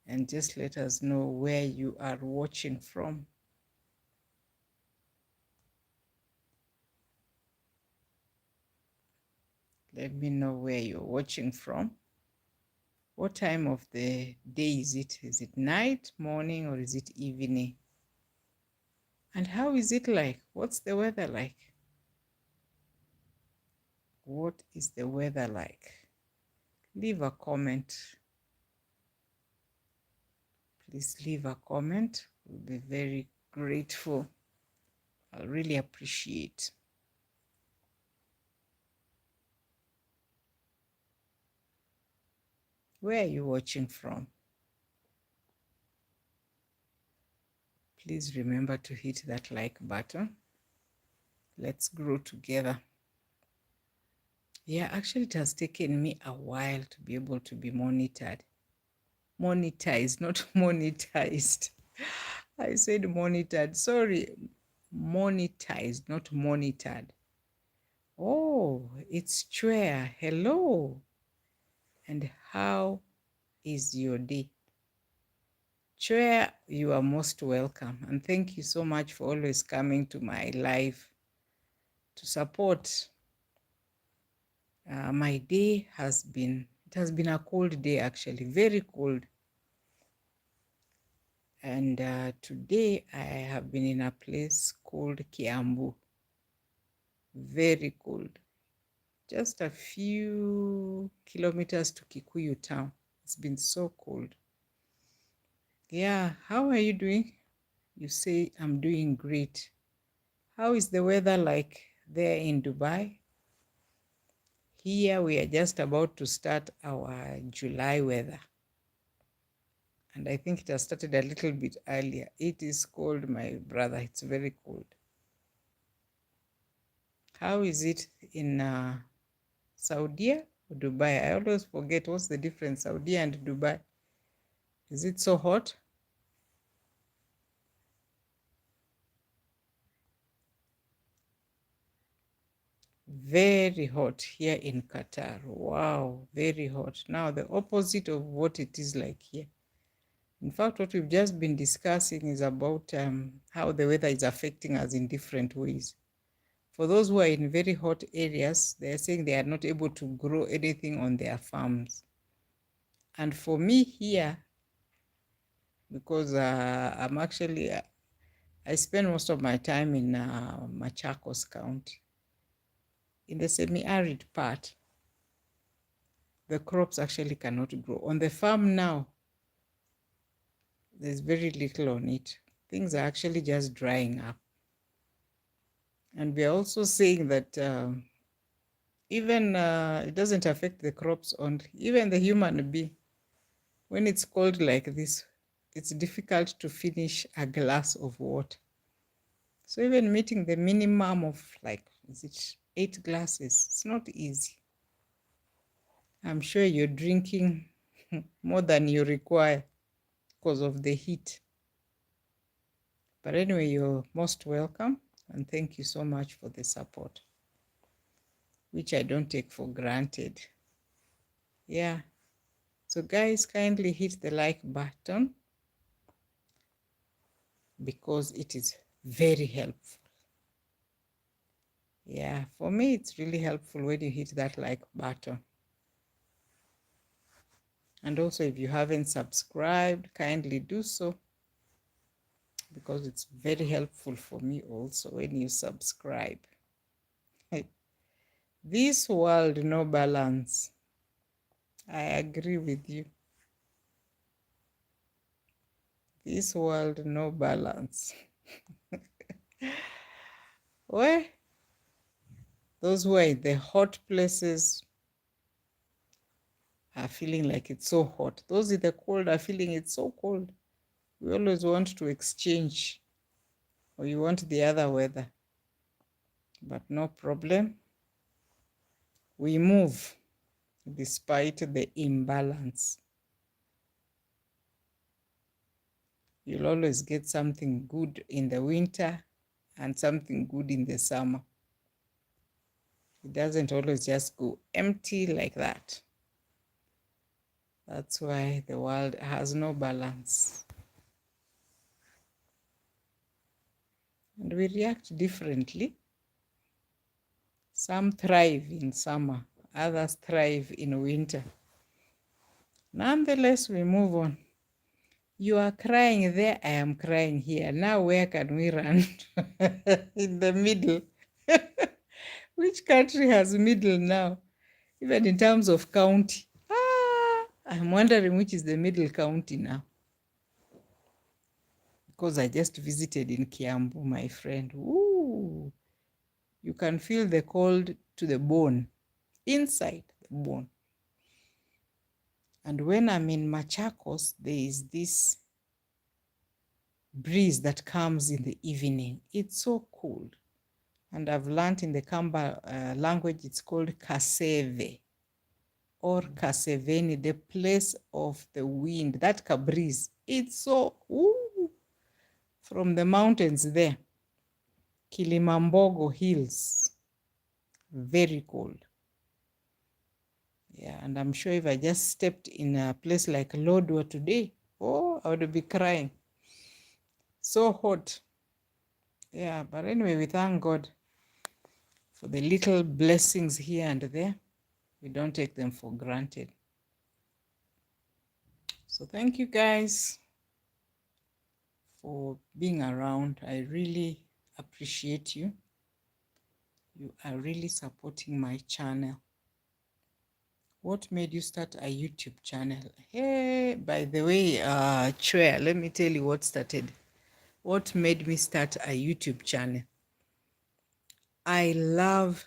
and just let us know where you are watching from. Let me know where you're watching from. What time of the day is it? Is it night, morning, or is it evening? And how is it like? What's the weather like? What is the weather like? Leave a comment. Please leave a comment. We'll be very grateful. I'll really appreciate. Where are you watching from? Please remember to hit that like button. Let's grow together. Yeah, actually, it has taken me a while to be able to be monitored. Monetized, not monetized. I said monitored. Sorry, monetized, not monitored. Oh, it's Chua. Hello. And how is your day? Chua, you are most welcome. And thank you so much for always coming to my live to support My day has been a cold day, actually, very cold. And today I have been in a place called Kiambu. Very cold. Just a few kilometers to Kikuyu town. It's been so cold. Yeah, how are you doing? You say I'm doing great. How is the weather like there in Dubai? Here we are just about to start our July weather. And I think it has started a little bit earlier. It is cold, my brother. It's very cold. How is it in Saudi or Dubai? I always forget what's the difference, Saudi and Dubai. Is it so hot? Very hot here in Qatar. Wow, very hot. Now, the opposite of what it is like here. In fact, what we've just been discussing is about how the weather is affecting us in different ways. For those who are in very hot areas, they're saying they are not able to grow anything on their farms. And for me here, because I'm actually, I spend most of my time in Machakos County, in the semi-arid part, the crops actually cannot grow. On the farm now, there's very little on it. Things are actually just drying up. And we are also saying that even it doesn't affect the crops only, even the human being. When it's cold like this, it's difficult to finish a glass of water. So even meeting the minimum of is it 8 glasses, it's not easy. I'm sure you're drinking more than you require because of the heat. But anyway, you're most welcome, and thank you so much for the support, which I don't take for granted. Yeah. So guys, kindly hit the like button because it is very helpful. Yeah, for me, it's really helpful when you hit that like button. And also, if you haven't subscribed, kindly do so because it's very helpful for me also when you subscribe. This world, no balance. I agree with you. This world, no balance. Well, those who are in the hot places are feeling like it's so hot. Those in the cold are feeling it's so cold. We always want to exchange, or you want the other weather. But no problem. We move despite the imbalance. You'll always get something good in the winter and something good in the summer. It doesn't always just go empty like that. That's why the world has no balance. And we react differently. Some thrive in summer, others thrive in winter. Nonetheless, we move on. You are crying there, I am crying here. Now, where can we run? In the middle. Which country has middle now? Even in terms of county. I'm wondering which is the middle county now. Because I just visited in Kiambu, my friend. Ooh, you can feel the cold to the bone, inside the bone. And when I'm in Machakos, there is this breeze that comes in the evening. It's so cold. And I've learned in the Kamba language, it's called Kaseve or Kaseveni, the place of the wind, that breeze. It's so, ooh, from the mountains there, Kilimambogo Hills, very cold. Yeah, and I'm sure if I just stepped in a place like Lodwa today, oh, I would be crying. So hot. Yeah, but anyway, we thank God for the little blessings here and there. We don't take them for granted. So thank you guys for being around. I really appreciate you. You are really supporting my channel. What made you start a YouTube channel? Hey, by the way, Chua, let me tell you what started. What made me start a YouTube channel? I love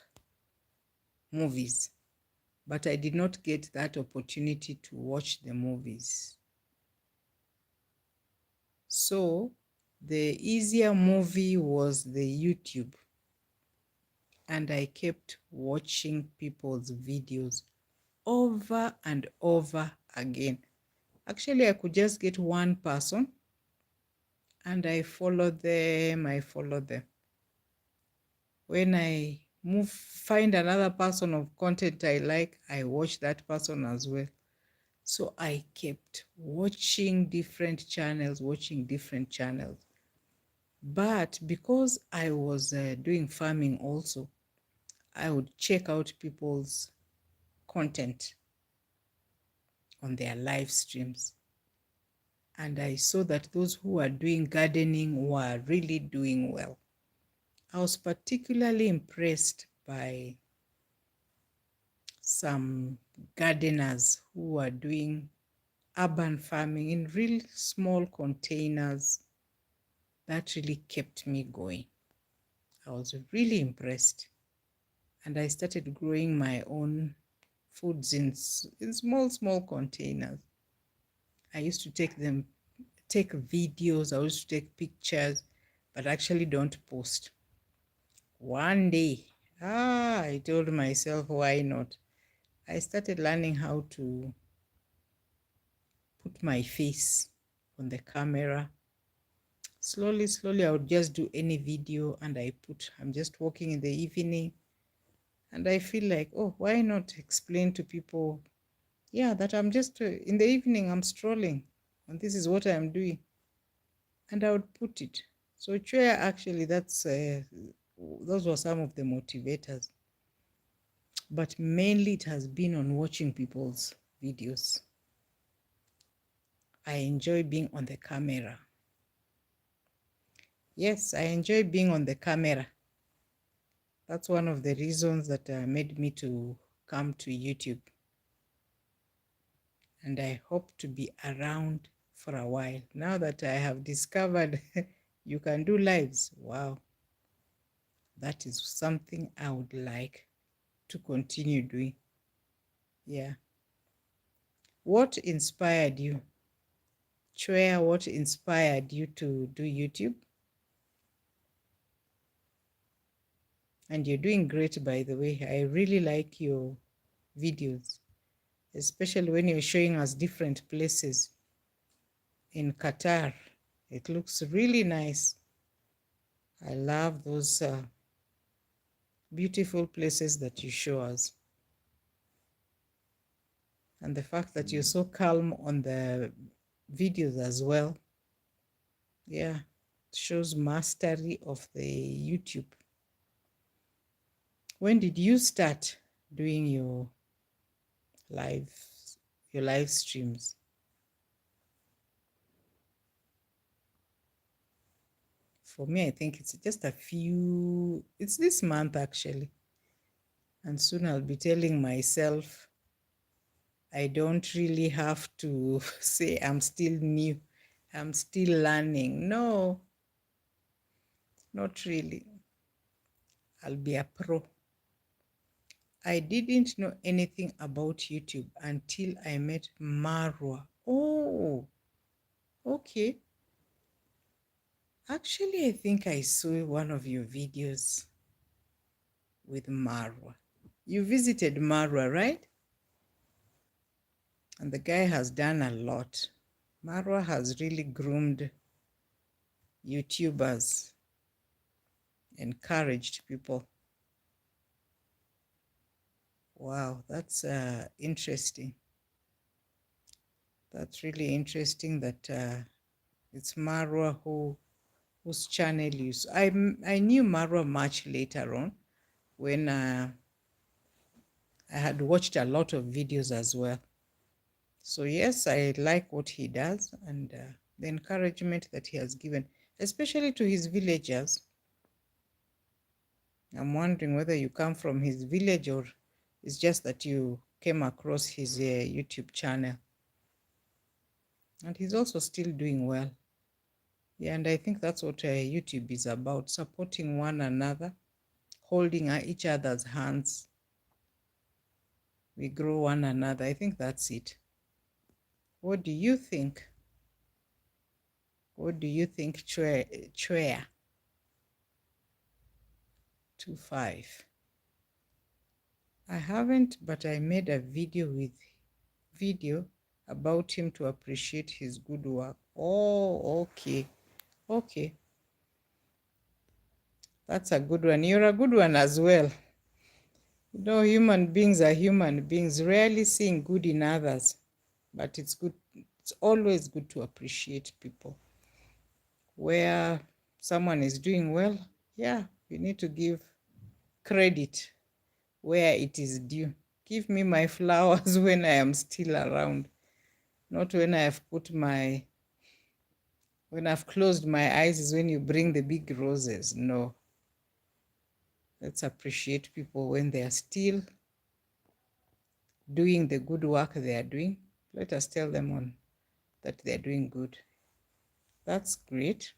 movies, but I did not get that opportunity to watch the movies. So the easier movie was the YouTube. And I kept watching people's videos over and over again. Actually, I could just get one person and I follow them. When I find another person of content I like, I watch that person as well. So I kept watching different channels. But because I was doing farming also, I would check out people's content on their live streams. And I saw that those who are doing gardening were really doing well. I was particularly impressed by some gardeners who are doing urban farming in real small containers. That really kept me going. I was really impressed. And I started growing my own foods in small containers. I used to take videos, I used to take pictures, but actually don't post. One day, I told myself, why not? I started learning how to put my face on the camera. Slowly, I would just do any video and I'm just walking in the evening and I feel like, oh, why not explain to people, yeah, that I'm just in the evening, I'm strolling and this is what I'm doing. And I would put it. So Chua, actually, those were some of the motivators. But mainly it has been on watching people's videos. I enjoy being on the camera. Yes, I enjoy being on the camera. That's one of the reasons that made me to come to YouTube. And I hope to be around for a while. Now that I have discovered you can do lives, wow, that is something I would like to continue doing. Yeah. What inspired you? Chua, what inspired you to do YouTube? And you're doing great, by the way. I really like your videos, especially when you're showing us different places in Qatar. It looks really nice. I love those beautiful places that you show us. And the fact that you're so calm on the videos as well. Yeah, it shows mastery of the YouTube. When did you start doing your live streams? For me, I think it's just it's this month actually. And soon I'll be telling myself I don't really have to say I'm still new, I'm still learning. No, not really. I'll be a pro. I didn't know anything about YouTube until I met Marwa. Oh, okay. Actually, I think I saw one of your videos with Marwa. You visited Marwa, right? And the guy has done a lot. Marwa has really groomed YouTubers, encouraged people. Wow, that's interesting. That's really interesting that it's Marwa whose channel you saw. I knew Marwa much later on when I had watched a lot of videos as well. So, yes, I like what he does and the encouragement that he has given, especially to his villagers. I'm wondering whether you come from his village or it's just that you came across his YouTube channel. And he's also still doing well. Yeah, and I think that's what YouTube is about, supporting one another, holding each other's hands. We grow one another. I think that's it. What do you think? What do you think, Chwea 25? I haven't, but I made a video about him to appreciate his good work. Oh, okay. Okay. That's a good one. You're a good one as well. You know, human beings are human beings, rarely seeing good in others, but it's good. It's always good to appreciate people. Where someone is doing well, yeah, we need to give credit where it is due. Give me my flowers when I am still around, not when I have when I've closed my eyes is when you bring the big roses. No. Let's appreciate people when they are still doing the good work they are doing. Let us tell them on that they're doing good. That's great.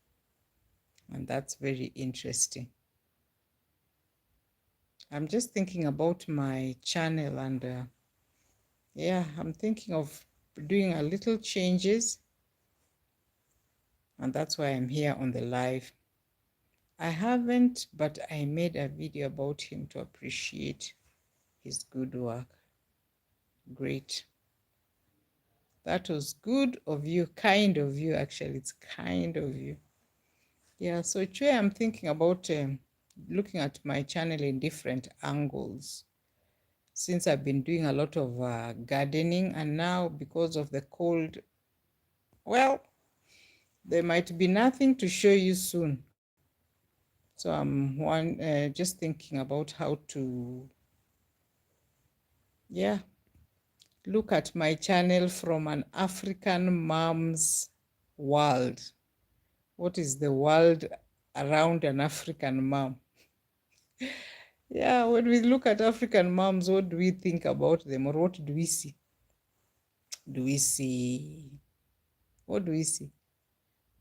And that's very interesting. I'm just thinking about my channel and yeah, I'm thinking of doing a little changes. And that's why I'm here on the live. I haven't, but I made a video about him to appreciate his good work. Great. That was good of you, kind of you, actually. It's kind of you. Yeah, so today I'm thinking about looking at my channel in different angles. Since I've been doing a lot of gardening, and now because of the cold, well, there might be nothing to show you soon. So I'm just thinking about how to, yeah, look at my channel from an African mom's world. What is the world around an African mom? Yeah, when we look at African moms, what do we think about them, or what do we see? Do we see, what do we see?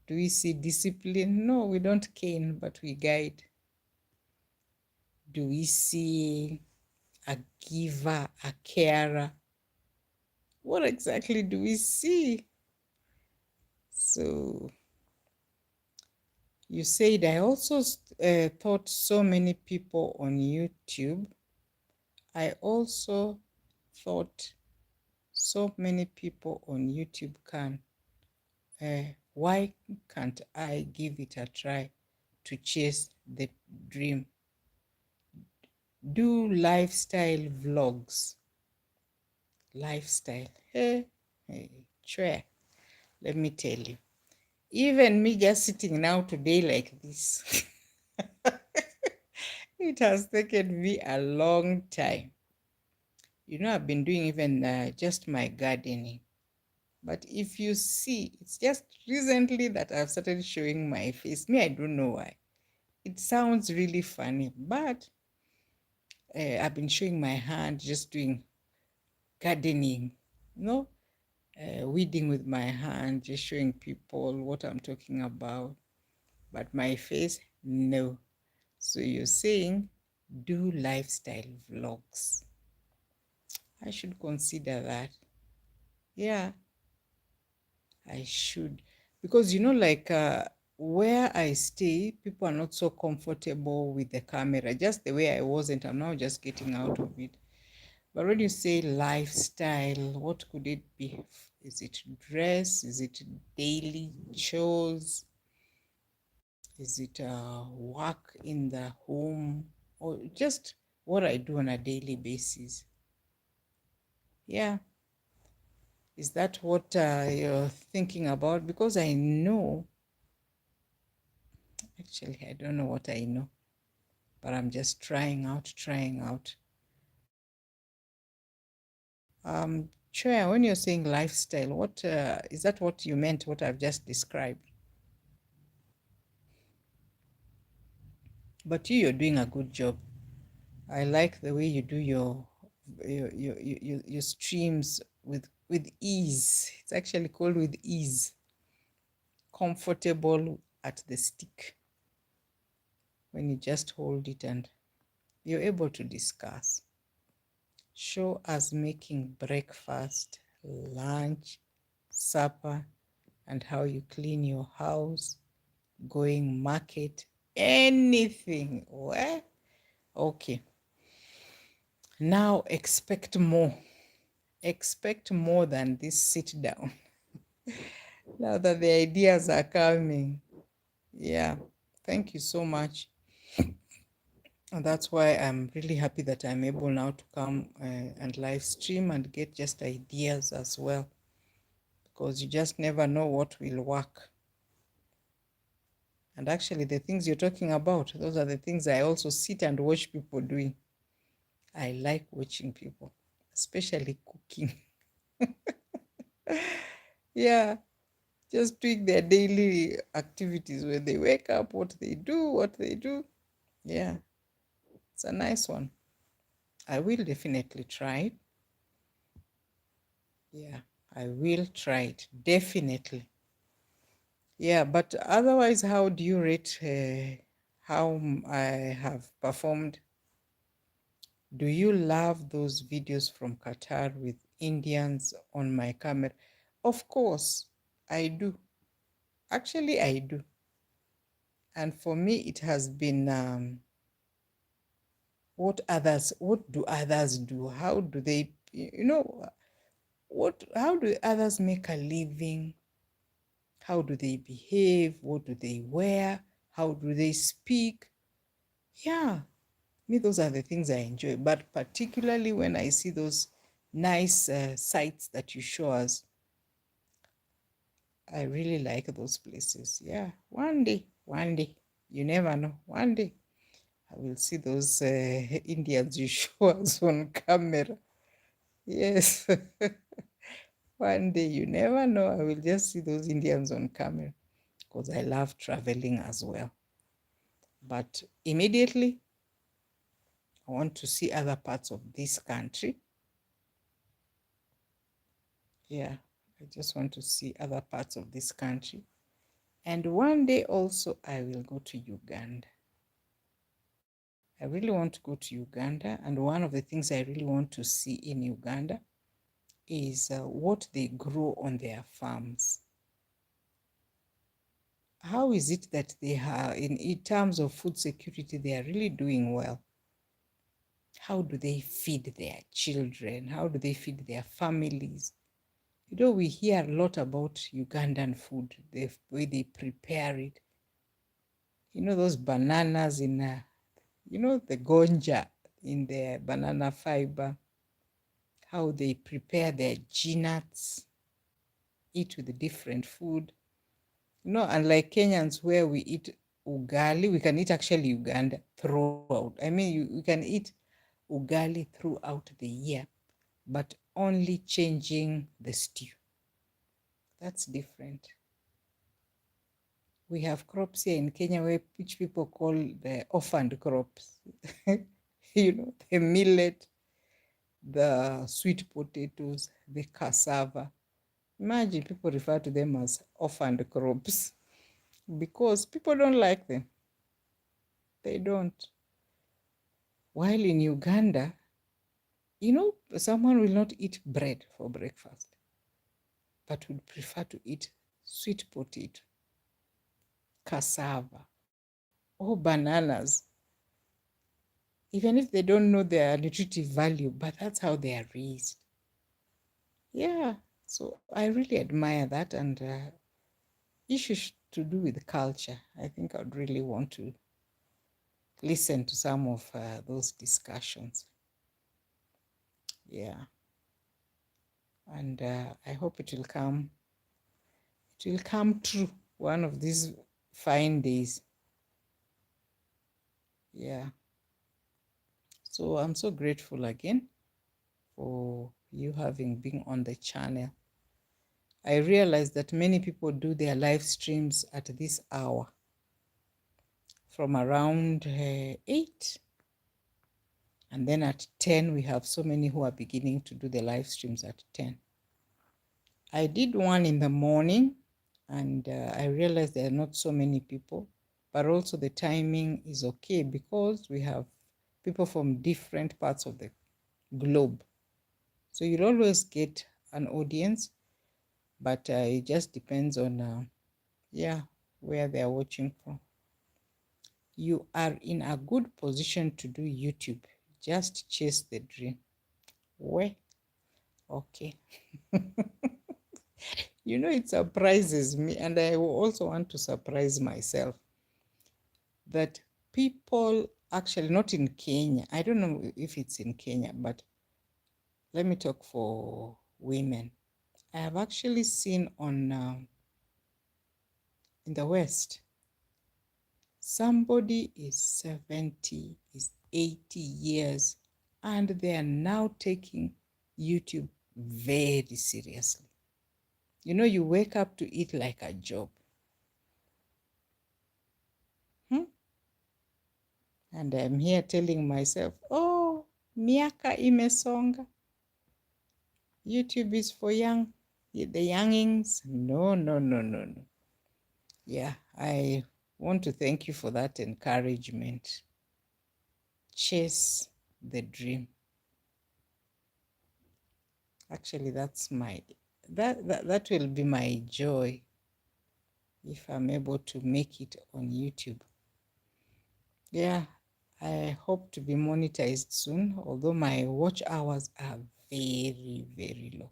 Do we see discipline? No, we don't cane, but we guide. Do we see a giver, a carer? What exactly do we see? So you said I also thought so many people on YouTube. I also thought so many people on YouTube can. Why can't I give it a try to chase the dream? Do lifestyle vlogs. Lifestyle. Hey, sure. Let me tell you. Even me just sitting now today like this, it has taken me a long time. You know, I've been doing even just my gardening. But if you see, it's just recently that I've started showing my face. Me, I don't know why. It sounds really funny, but I've been showing my hand, just doing gardening, you know, weeding with my hand, just showing people what I'm talking about. But my face, no. So you're saying do lifestyle vlogs. I should consider that. Yeah, I should. Because, you know, like where I stay, people are not so comfortable with the camera. Just the way I wasn't, I'm now just getting out of it. But when you say lifestyle, what could it be? Is it dress? Is it daily chores? Is it work in the home? Or just what I do on a daily basis? Yeah. Is that what you're thinking about? Because I know, actually, I don't know what I know, but I'm just trying out. Choya, when you're saying lifestyle, what is that what you meant, what I've just described? But you're doing a good job. I like the way you do your streams with ease. It's actually called with ease. Comfortable at the stick. When you just hold it and you're able to discuss. Show us making breakfast, lunch, supper, and how you clean your house, going market, anything. Well, okay. Now expect more. Expect more than this sit down. Now that the ideas are coming. Yeah. Thank you so much. And that's why I'm really happy that I'm able now to come and live stream and get just ideas as well. Because you just never know what will work. And actually, the things you're talking about, those are the things I also sit and watch people doing. I like watching people, especially cooking. Yeah, just doing their daily activities when they wake up, what they do. Yeah, it's a nice one. I will definitely try it. Yeah, I will try it. Definitely. Yeah, but otherwise, how do you rate how I have performed? Do you love those videos from Qatar with Indians on my camera? Of course, I do. Actually, I do. And for me, it has been what do others do? How do they, how do others make a living? How do they behave? What do they wear? How do they speak? Yeah, me, those are the things I enjoy. But particularly when I see those nice sites that you show us, I really like those places. Yeah, one day, you never know. One day, I will see those Indians you show us on camera. Yes, one day, you never know. I will just see those Indians on camera because I love traveling as well. But immediately, I want to see other parts of this country. Yeah, I just want to see other parts of this country. And one day also, I will go to Uganda. I really want to go to Uganda. And one of the things I really want to see in Uganda is what they grow on their farms. How is it that they have, in terms of food security, they are really doing well? How do they feed their children? How do they feed their families? We hear a lot about Ugandan food, the way they prepare it. Those bananas in, the gonja in the banana fiber, how they prepare their nuts, eat with different food. Unlike Kenyans where we eat ugali, we can eat actually Uganda throughout. I mean, we can eat ugali throughout the year, but only changing the stew. That's different. We have crops here in Kenya which people call the orphaned crops. The millet, the sweet potatoes, the cassava. Imagine people refer to them as orphaned crops because people don't like them. They don't. While in Uganda, someone will not eat bread for breakfast, but would prefer to eat sweet potato, cassava, or bananas, even if they don't know their nutritive value, but that's how they are raised. Yeah, so I really admire that, and issues to do with culture. I think I'd really want to listen to some of those discussions. Yeah, and I hope it will come. It will come true one of these fine days. Yeah. So I'm so grateful again for you having been on the channel. I realized that many people do their live streams at this hour from around 8. And then at 10, we have so many who are beginning to do the live streams at 10. I did one in the morning and I realized there are not so many people, but also the timing is okay because we have people from different parts of the globe. So you'll always get an audience, but it just depends on, where they're watching from. You are in a good position to do YouTube. Just chase the dream. Where? Okay. You know, it surprises me, and I also want to surprise myself that people actually, not in Kenya, I don't know if it's in Kenya, but let me talk for women. I have actually seen on in the West, somebody is 70, is 80 years, and they are now taking YouTube very seriously. You know, you wake up to it like a job. And I'm here telling myself, oh, miaka imesonga. YouTube is for the youngings. No, no, no, no, no. Yeah, I want to thank you for that encouragement. Chase the dream. Actually, that's that will be my joy if I'm able to make it on YouTube. Yeah, I hope to be monetized soon, although my watch hours are very, very low.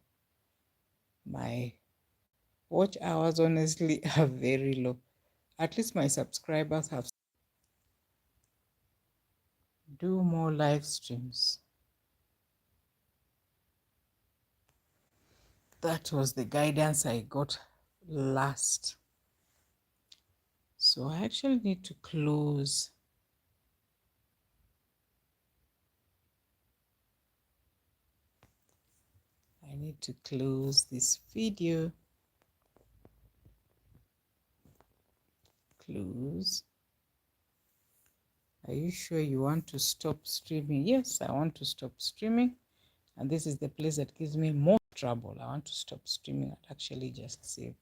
My watch hours honestly are very low. At least my subscribers have do more live streams. That was the guidance I got last. So I actually need to close. I need to close this video. Close. Are you sure you want to stop streaming? Yes, I want to stop streaming. And this is the place that gives me more trouble. I want to stop streaming and actually just save.